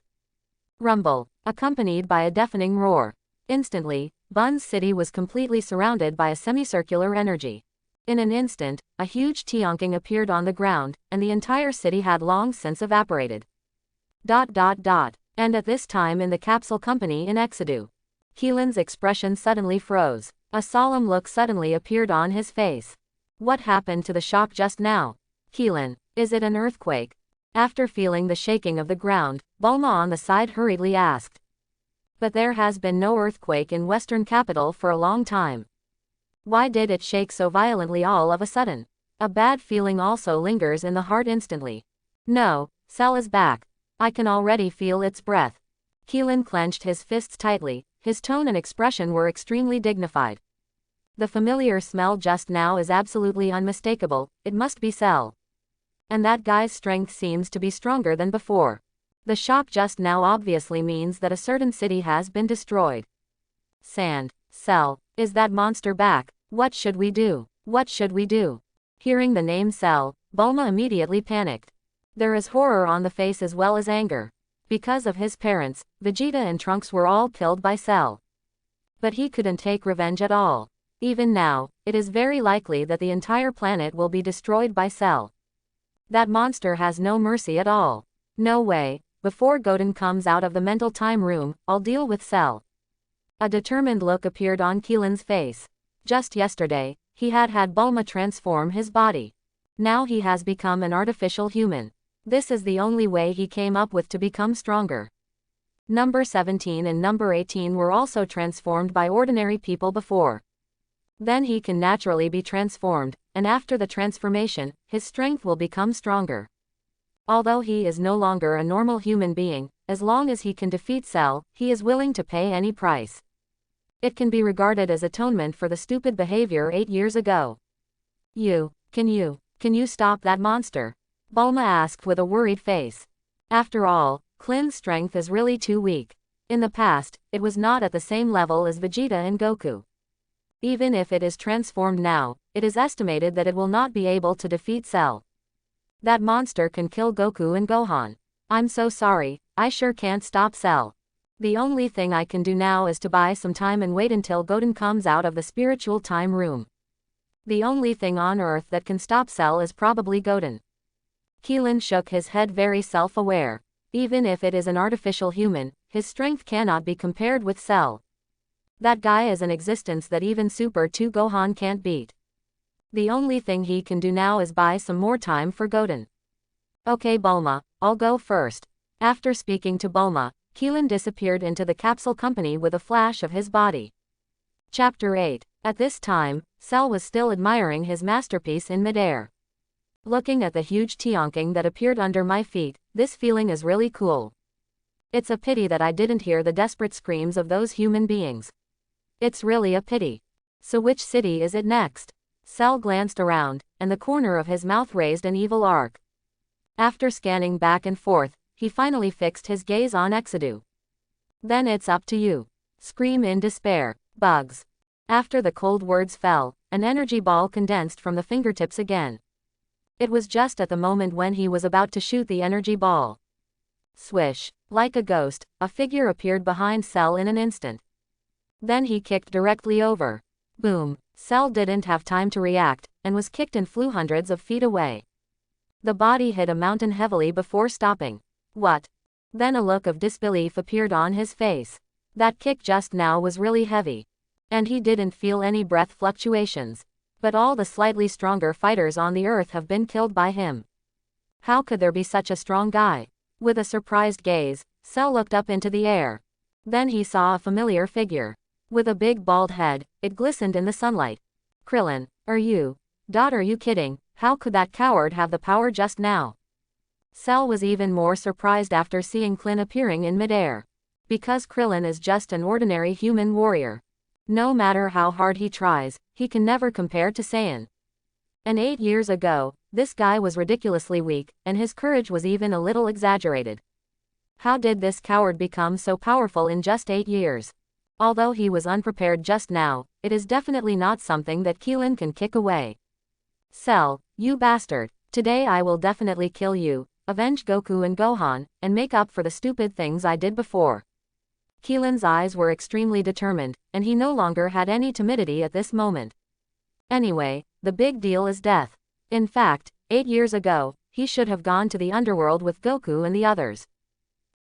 Speaker 1: Rumble, accompanied by a deafening roar. Instantly, Bun's city was completely surrounded by a semicircular energy. In an instant, a huge Tianqing appeared on the ground, and the entire city had long since evaporated. And at this time in the capsule company in Exedu, Keelan's expression suddenly froze. A solemn look suddenly appeared on his face. What happened to the shock just now? Keelan, is it an earthquake? After feeling the shaking of the ground, Bulma on the side hurriedly asked. But there has been no earthquake in Western Capital for a long time. Why did it shake so violently all of a sudden? A bad feeling also lingers in the heart instantly. No, Cell is back. I can already feel its breath. Keelan clenched his fists tightly, his tone and expression were extremely dignified. The familiar smell just now is absolutely unmistakable, it must be Cell. And that guy's strength seems to be stronger than before. The shock just now obviously means that a certain city has been destroyed. Sand, Cell, is that monster back? What should we do? What should we do? Hearing the name Cell, Bulma immediately panicked. There is horror on the face as well as anger. Because of his parents, Vegeta and Trunks were all killed by Cell. But he couldn't take revenge at all. Even now, it is very likely that the entire planet will be destroyed by Cell. That monster has no mercy at all. No way, before Goten comes out of the mental time room, I'll deal with Cell. A determined look appeared on Keelan's face. Just yesterday, he had Bulma transform his body. Now he has become an artificial human. This is the only way he came up with to become stronger. Number 17 and number 18 were also transformed by ordinary people before. Then he can naturally be transformed, and after the transformation, his strength will become stronger. Although he is no longer a normal human being, as long as he can defeat Cell, he is willing to pay any price. It can be regarded as atonement for the stupid behavior 8 years ago. Can you stop that monster? Bulma asked with a worried face. After all, Klin's strength is really too weak. In the past, it was not at the same level as Vegeta and Goku. Even if it is transformed now, it is estimated that it will not be able to defeat Cell. That monster can kill Goku and Gohan. I'm so sorry, I sure can't stop Cell. The only thing I can do now is to buy some time and wait until Goten comes out of the spiritual time room. The only thing on Earth that can stop Cell is probably Goten. Keelan shook his head, very self-aware. Even if it is an artificial human, his strength cannot be compared with Cell. That guy is an existence that even Super 2 Gohan can't beat. The only thing he can do now is buy some more time for Goten. Okay Bulma, I'll go first. After speaking to Bulma, Keelan disappeared into the capsule company with a flash of his body. Chapter 8. At this time, Cell was still admiring his masterpiece in midair. Looking at the huge Tianqing that appeared under my feet, this feeling is really cool. It's a pity that I didn't hear the desperate screams of those human beings. It's really a pity. So which city is it next? Cell glanced around, and the corner of his mouth raised an evil arc. After scanning back and forth, he finally fixed his gaze on Exodus. Then it's up to you. Scream in despair, Bugs. After the cold words fell, an energy ball condensed from the fingertips again. It was just at the moment when he was about to shoot the energy ball. Swish. Like a ghost, a figure appeared behind Cell in an instant. Then he kicked directly over. Boom. Cell didn't have time to react, and was kicked and flew hundreds of feet away. The body hit a mountain heavily before stopping. What? Then a look of disbelief appeared on his face. That kick just now was really heavy. And he didn't feel any breath fluctuations. But all the slightly stronger fighters on the earth have been killed by him. How could there be such a strong guy? With a surprised gaze, Cell looked up into the air. Then he saw a familiar figure. With a big bald head, it glistened in the sunlight. Krillin, are you kidding? How could that coward have the power just now? Cell was even more surprised after seeing Klin appearing in midair. Because Krillin is just an ordinary human warrior. No matter how hard he tries, he can never compare to Saiyan. And 8 years ago, this guy was ridiculously weak, and his courage was even a little exaggerated. How did this coward become so powerful in just 8 years? Although he was unprepared just now, it is definitely not something that Keelan can kick away. Cell, you bastard, today I will definitely kill you, avenge Goku and Gohan, and make up for the stupid things I did before. Keelan's eyes were extremely determined, and he no longer had any timidity at this moment. Anyway, the big deal is death. In fact, 8 years ago, he should have gone to the underworld with Goku and the others.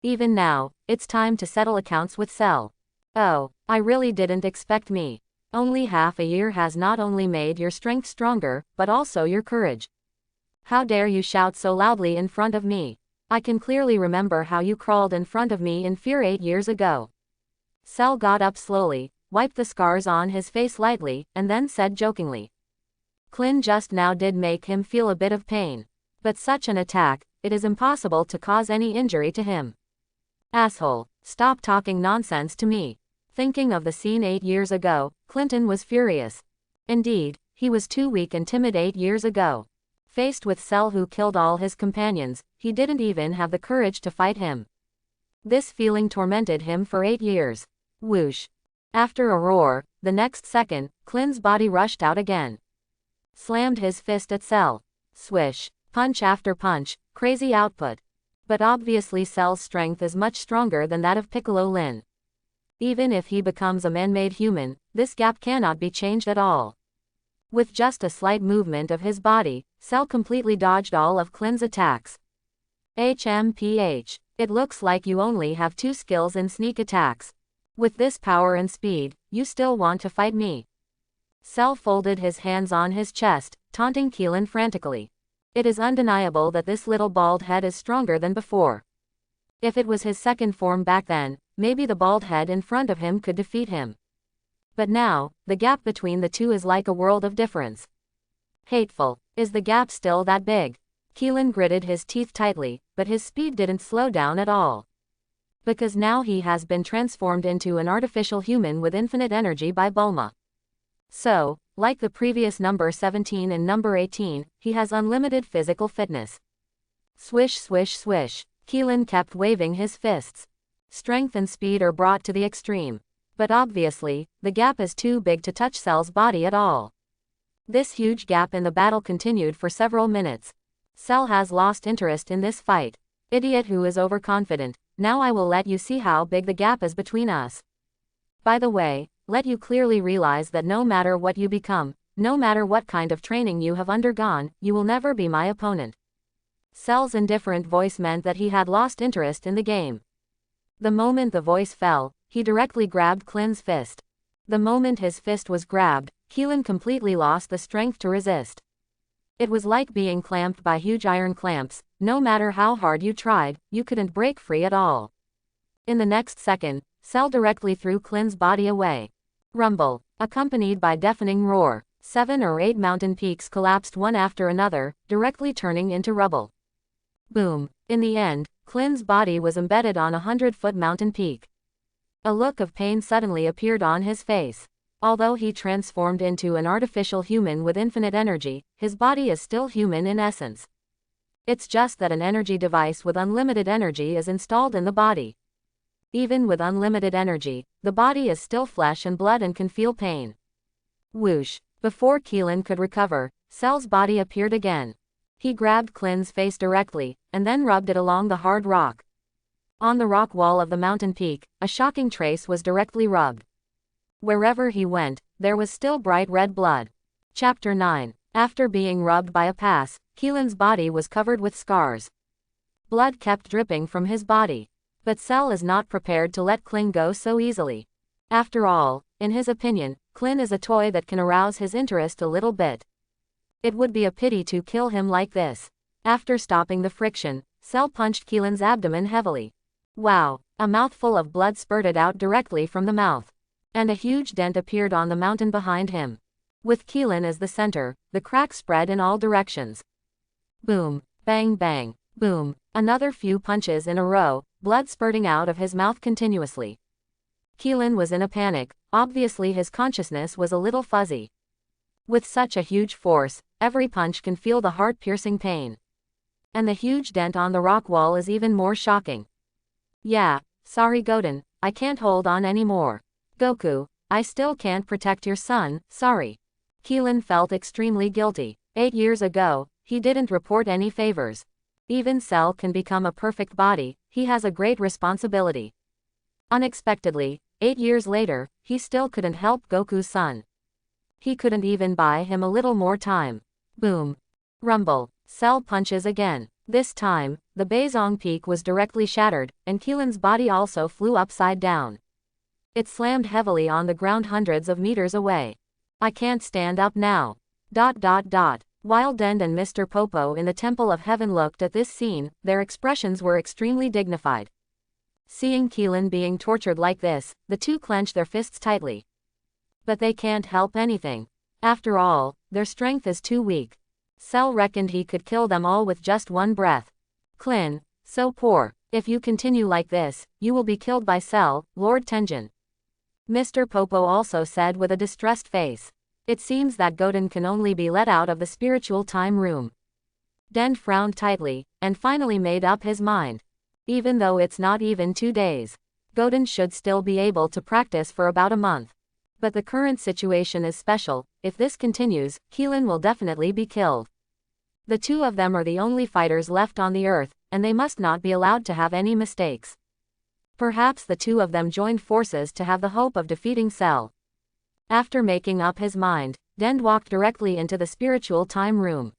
Speaker 1: Even now, it's time to settle accounts with Cell. Oh, I really didn't expect me. Only half a year has not only made your strength stronger, but also your courage. How dare you shout so loudly in front of me? I can clearly remember how you crawled in front of me in fear 8 years ago. Cell got up slowly, wiped the scars on his face lightly, and then said jokingly. Klin just now did make him feel a bit of pain. But such an attack, it is impossible to cause any injury to him. Asshole, stop talking nonsense to me. Thinking of the scene 8 years ago, Clinton was furious. Indeed, he was too weak and timid 8 years ago. Faced with Cell who killed all his companions, he didn't even have the courage to fight him. This feeling tormented him for 8 years. Whoosh. After a roar, the next second, Klin's body rushed out again. Slammed his fist at Cell. Swish. Punch after punch, crazy output. But obviously Cell's strength is much stronger than that of Piccolo Lin. Even if he becomes a man-made human, this gap cannot be changed at all. With just a slight movement of his body, Cell completely dodged all of Klin's attacks. HMPH. It looks like you only have 2 skills in sneak attacks. With this power and speed, you still want to fight me? Cell folded his hands on his chest, taunting Keelan frantically. It is undeniable that this little bald head is stronger than before. If it was his second form back then, maybe the bald head in front of him could defeat him. But now, the gap between the two is like a world of difference. Hateful. Is the gap still that big? Keelan gritted his teeth tightly, but his speed didn't slow down at all. Because now he has been transformed into an artificial human with infinite energy by Bulma. So, like the previous number 17 and number 18, he has unlimited physical fitness. Swish swish swish. Keelan kept waving his fists. Strength and speed are brought to the extreme. But obviously, the gap is too big to touch Cell's body at all. This huge gap in the battle continued for several minutes. Cell has lost interest in this fight. Idiot who is overconfident. Now I will let you see how big the gap is between us. By the way, let you clearly realize that no matter what you become, no matter what kind of training you have undergone, you will never be my opponent. Cell's indifferent voice meant that he had lost interest in the game. The moment the voice fell, he directly grabbed Klin's fist. The moment his fist was grabbed, Keelan completely lost the strength to resist. It was like being clamped by huge iron clamps. No matter how hard you tried, you couldn't break free at all. In the next second, Cell directly threw Klin's body away. Rumble, accompanied by deafening roar. 7 or 8 mountain peaks collapsed one after another, directly turning into rubble. Boom. In the end, Klin's body was embedded on a 100-foot mountain peak. A look of pain suddenly appeared on his face. Although he transformed into an artificial human with infinite energy, his body is still human in essence. It's just that an energy device with unlimited energy is installed in the body. Even with unlimited energy, the body is still flesh and blood and can feel pain. Whoosh. Before Keelan could recover, Cell's body appeared again. He grabbed Klin's face directly, and then rubbed it along the hard rock. On the rock wall of the mountain peak, a shocking trace was directly rubbed. Wherever he went, there was still bright red blood. Chapter 9. After being rubbed by a pass, Keelan's body was covered with scars. Blood kept dripping from his body. But Cell is not prepared to let Klin go so easily. After all, in his opinion, Klin is a toy that can arouse his interest a little bit. It would be a pity to kill him like this. After stopping the friction, Cell punched Keelan's abdomen heavily. Wow, a mouthful of blood spurted out directly from the mouth. And a huge dent appeared on the mountain behind him. With Keelan as the center, the crack spread in all directions. Boom, bang bang, boom, another few punches in a row, blood spurting out of his mouth continuously. Keelan was in a panic, obviously his consciousness was a little fuzzy. With such a huge force, every punch can feel the heart-piercing pain. And the huge dent on the rock wall is even more shocking. Yeah, sorry Goten, I can't hold on anymore. Goku, I still can't protect your son, sorry. Keelan felt extremely guilty. 8 years ago, he didn't report any favors. Even Cell can become a perfect body, he has a great responsibility. Unexpectedly, 8 years later, he still couldn't help Goku's son. He couldn't even buy him a little more time. Boom. Rumble. Cell punches again. This time, the Baizong Peak was directly shattered, and Keelan's body also flew upside down. It slammed heavily on the ground hundreds of meters away. I can't stand up now. ... While Dend and Mr. Popo in the Temple of Heaven looked at this scene, their expressions were extremely dignified. Seeing Keelan being tortured like this, the two clenched their fists tightly. But they can't help anything. After all, their strength is too weak. Cell reckoned he could kill them all with just one breath. Klin, so poor. If you continue like this, you will be killed by Cell, Lord Tenjin. Mr. Popo also said with a distressed face. It seems that Goten can only be let out of the spiritual time room. Den frowned tightly, and finally made up his mind. Even though it's not even 2 days, Goten should still be able to practice for about a month. But the current situation is special. If this continues, Keelan will definitely be killed. The two of them are the only fighters left on the earth, and they must not be allowed to have any mistakes. Perhaps the two of them joined forces to have the hope of defeating Cell. After making up his mind, Dend walked directly into the spiritual time room.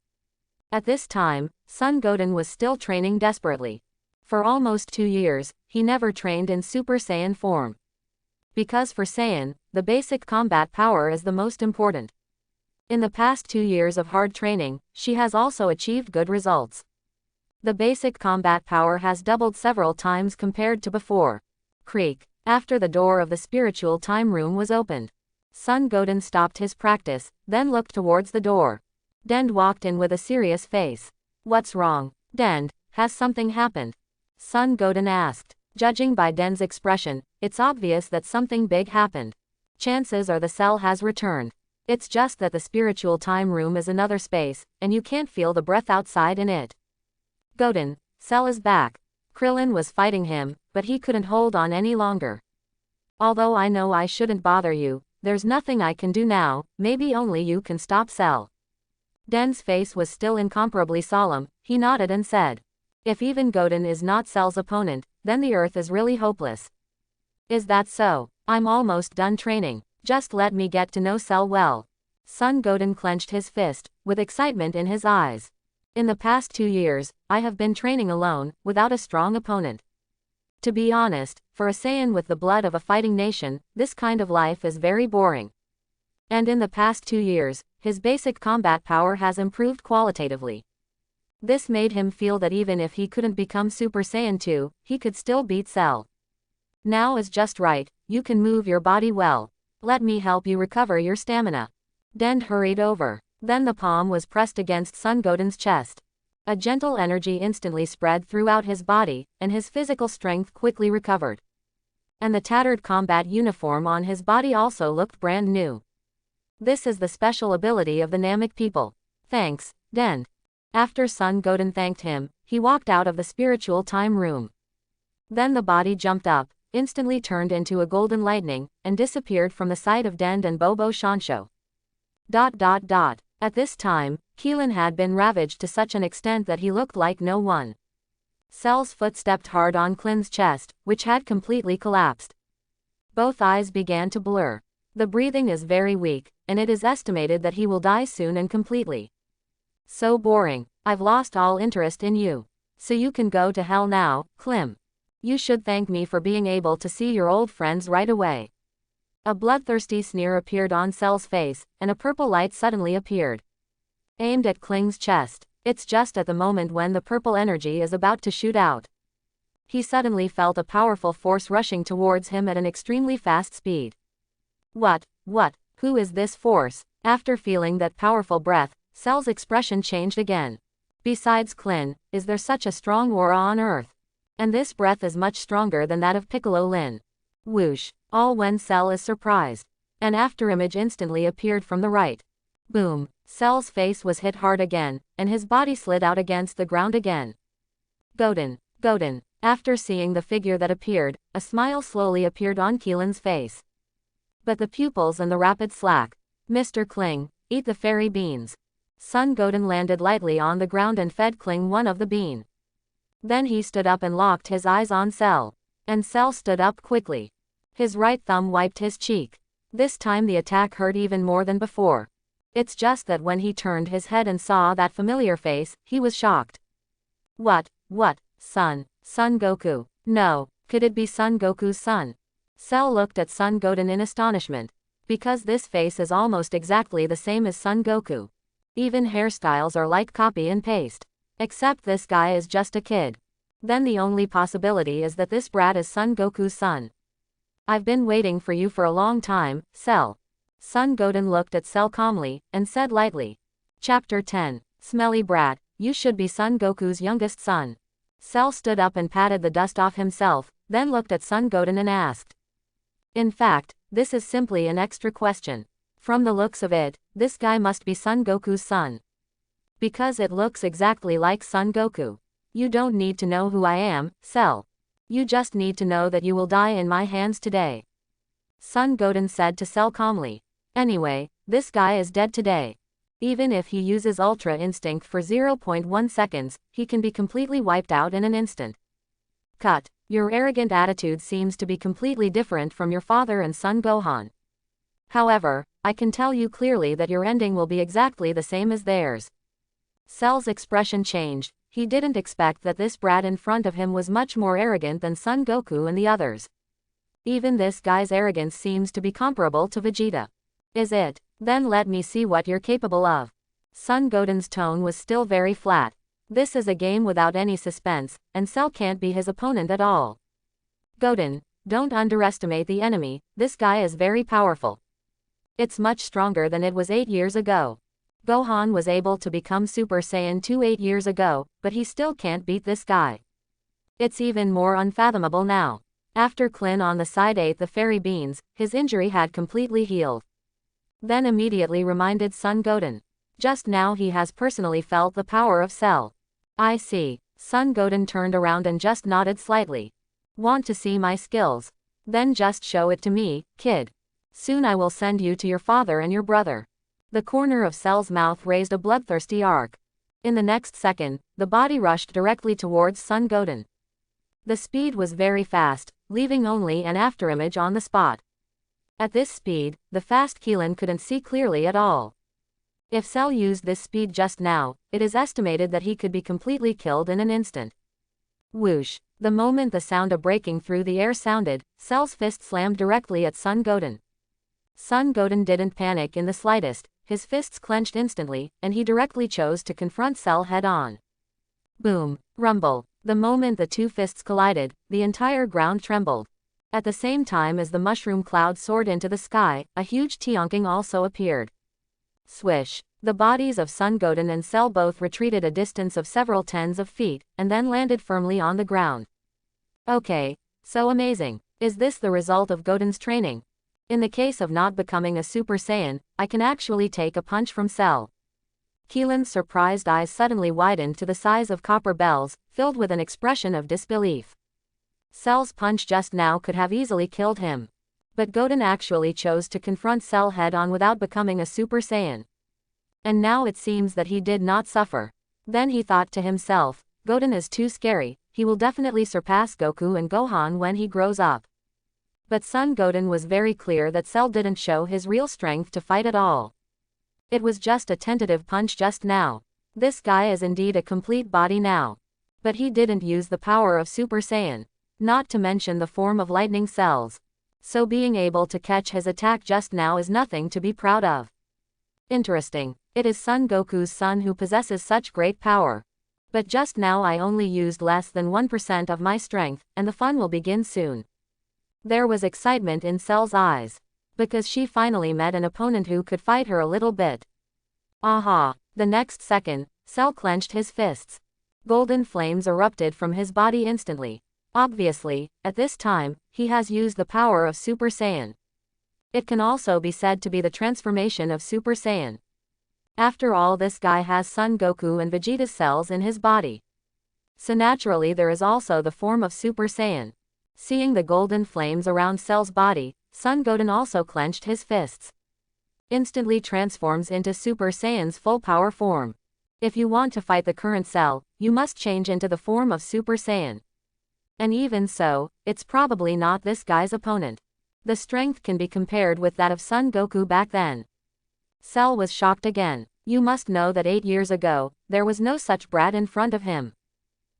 Speaker 1: At this time, Son Goten was still training desperately. For almost 2 years, he never trained in Super Saiyan form. Because for Saiyan, the basic combat power is the most important. In the past 2 years of hard training, she has also achieved good results. The basic combat power has doubled several times compared to before. Creak. After the door of the spiritual time room was opened, Son Goten stopped his practice, then looked towards the door. Dend walked in with a serious face. What's wrong, Den? Has something happened? Sun Goten asked. Judging by Den's expression, it's obvious that something big happened. Chances are the cell has returned. It's just that the spiritual time room is another space, and you can't feel the breath outside in it. Goten, Cell is back. Krillin was fighting him, but he couldn't hold on any longer. Although I know I shouldn't bother you, there's nothing I can do now, maybe only you can stop Cell. Den's face was still incomparably solemn. He nodded and said, if even Goten is not Cell's opponent, then the Earth is really hopeless. Is that so? I'm almost done training. Just let me get to know Cell well. Sun Goten clenched his fist, with excitement in his eyes. In the past 2 years, I have been training alone, without a strong opponent. To be honest, for a Saiyan with the blood of a fighting nation, this kind of life is very boring. And in the past 2 years, his basic combat power has improved qualitatively. This made him feel that even if he couldn't become Super Saiyan 2, he could still beat Cell. Now is just right, you can move your body well. Let me help you recover your stamina. Den hurried over. Then the palm was pressed against Sun Goten's chest. A gentle energy instantly spread throughout his body, and his physical strength quickly recovered. And the tattered combat uniform on his body also looked brand new. This is the special ability of the Namek people. Thanks, Den. After Sun Goten thanked him, he walked out of the spiritual time room. Then the body jumped up, instantly turned into a golden lightning, and disappeared from the sight of Den and Bobo Shansho. At this time, Keelan had been ravaged to such an extent that he looked like no one. Cell's foot stepped hard on Klin's chest, which had completely collapsed. Both eyes began to blur. The breathing is very weak, and it is estimated that he will die soon and completely. So boring. I've lost all interest in you. So you can go to hell now, Klim. You should thank me for being able to see your old friends right away. A bloodthirsty sneer appeared on Cell's face, and a purple light suddenly appeared. Aimed at Kling's chest. It's just at the moment when the purple energy is about to shoot out. He suddenly felt a powerful force rushing towards him at an extremely fast speed. What? Who is this force? After feeling that powerful breath, Cell's expression changed again. Besides Klin, is there such a strong aura on Earth? And this breath is much stronger than that of Piccolo Lin. Whoosh! All when Cell is surprised. An afterimage instantly appeared from the right. Boom! Cell's face was hit hard again, and his body slid out against the ground again. Goten. After seeing the figure that appeared, a smile slowly appeared on Keelan's face. But the pupils and the rapid slack. Mr. Kling, eat the fairy beans. Sun Goten landed lightly on the ground and fed Kling one of the bean. Then he stood up and locked his eyes on Cell. And Cell stood up quickly. His right thumb wiped his cheek. This time the attack hurt even more than before. It's just that when he turned his head and saw that familiar face, he was shocked. What? Son Goku. No, could it be Son Goku's son? Cell looked at Sun Goten in astonishment. Because this face is almost exactly the same as Son Goku. Even hairstyles are like copy and paste. Except this guy is just a kid. Then the only possibility is that this brat is Son Goku's son. I've been waiting for you for a long time, Cell. Sun Goten looked at Cell calmly, and said lightly. Chapter 10. Smelly brat, you should be Son Goku's youngest son. Cell stood up and patted the dust off himself, then looked at Sun Goten and asked. In fact, this is simply an extra question. From the looks of it, this guy must be Son Goku's son. Because it looks exactly like Son Goku. You don't need to know who I am, Cell. You just need to know that you will die in my hands today. Sun Goten said to Cell calmly. Anyway, this guy is dead today. Even if he uses Ultra Instinct for 0.1 seconds, he can be completely wiped out in an instant. Cut. Your arrogant attitude seems to be completely different from your father and son Gohan. However, I can tell you clearly that your ending will be exactly the same as theirs. Cell's expression changed. He didn't expect that this brat in front of him was much more arrogant than Son Goku and the others. Even this guy's arrogance seems to be comparable to Vegeta. Is it? Then let me see what you're capable of. Sun Goten's tone was still very flat. This is a game without any suspense, and Cell can't be his opponent at all. Goten, don't underestimate the enemy, this guy is very powerful. It's much stronger than it was 8 years ago. Gohan was able to become Super Saiyan 2 8 years ago, but he still can't beat this guy. It's even more unfathomable now. After Klin on the side ate the fairy beans, his injury had completely healed. Then immediately reminded Son Goten. Just now he has personally felt the power of Cell. I see. Son Goten turned around and just nodded slightly. Want to see my skills? Then just show it to me, kid. Soon I will send you to your father and your brother. The corner of Cell's mouth raised a bloodthirsty arc. In the next second, the body rushed directly towards Son Goten. The speed was very fast, leaving only an afterimage on the spot. At this speed, the fast Keelan couldn't see clearly at all. If Cell used this speed just now, it is estimated that he could be completely killed in an instant. Whoosh! The moment the sound of breaking through the air sounded, Cell's fist slammed directly at Son Goten. Son Goten didn't panic in the slightest, his fists clenched instantly, and he directly chose to confront Cell head-on. Boom! Rumble! The moment the two fists collided, the entire ground trembled. At the same time as the mushroom cloud soared into the sky, a huge Tianqing also appeared. Swish! The bodies of Son Goten and Cell both retreated a distance of several tens of feet, and then landed firmly on the ground. Okay. So amazing. Is this the result of Goten's training? In the case of not becoming a Super Saiyan, I can actually take a punch from Cell. Keelan's surprised eyes suddenly widened to the size of copper bells, filled with an expression of disbelief. Cell's punch just now could have easily killed him. But Goten actually chose to confront Cell head-on without becoming a Super Saiyan. And now it seems that he did not suffer. Then he thought to himself, Goten is too scary, he will definitely surpass Goku and Gohan when he grows up. But Son Goten was very clear that Cell didn't show his real strength to fight at all. It was just a tentative punch just now. This guy is indeed a complete body now. But he didn't use the power of Super Saiyan. Not to mention the form of lightning cells. So being able to catch his attack just now is nothing to be proud of. Interesting. It is Son Goku's son who possesses such great power. But just now I only used less than 1% of my strength, and the fun will begin soon. There was excitement in Cell's eyes. Because she finally met an opponent who could fight her a little bit. Aha! The next second, Cell clenched his fists. Golden flames erupted from his body instantly. Obviously, at this time, he has used the power of Super Saiyan. It can also be said to be the transformation of Super Saiyan. After all, this guy has Son Goku and Vegeta's cells in his body. So naturally there is also the form of Super Saiyan. Seeing the golden flames around Cell's body, Son Goten also clenched his fists. Instantly transforms into Super Saiyan's full power form. If you want to fight the current Cell, you must change into the form of Super Saiyan. And even so, it's probably not this guy's opponent. The strength can be compared with that of Son Goku back then. Cell was shocked again. You must know that 8 years ago, there was no such brat in front of him.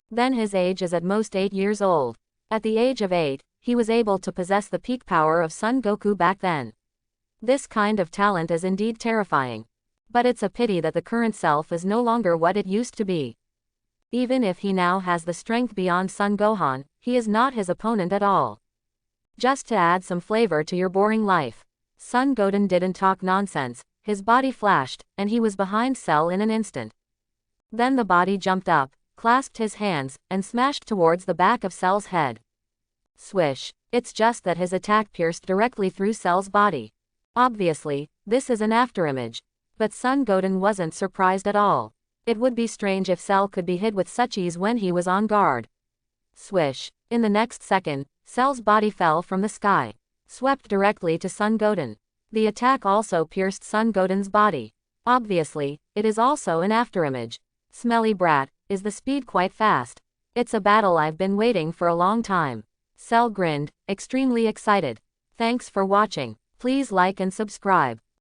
Speaker 1: Then his age is at most 8 years old. At the age of 8, he was able to possess the peak power of Son Goku back then. This kind of talent is indeed terrifying. But it's a pity that the current self is no longer what it used to be. Even if he now has the strength beyond Son Gohan, he is not his opponent at all. Just to add some flavor to your boring life, Son Goten didn't talk nonsense, his body flashed, and he was behind Cell in an instant. Then the body jumped up, clasped his hands, and smashed towards the back of Cell's head. Swish! It's just that his attack pierced directly through Cell's body. Obviously, this is an afterimage. But Son Goten wasn't surprised at all. It would be strange if Cell could be hit with such ease when he was on guard. Swish! In the next second, Cell's body fell from the sky, swept directly to Son Goten. The attack also pierced Son Goten's body. Obviously, it is also an afterimage. Smelly brat, is the speed quite fast? It's a battle I've been waiting for a long time. Cell grinned, extremely excited. Thanks for watching. Please like and subscribe.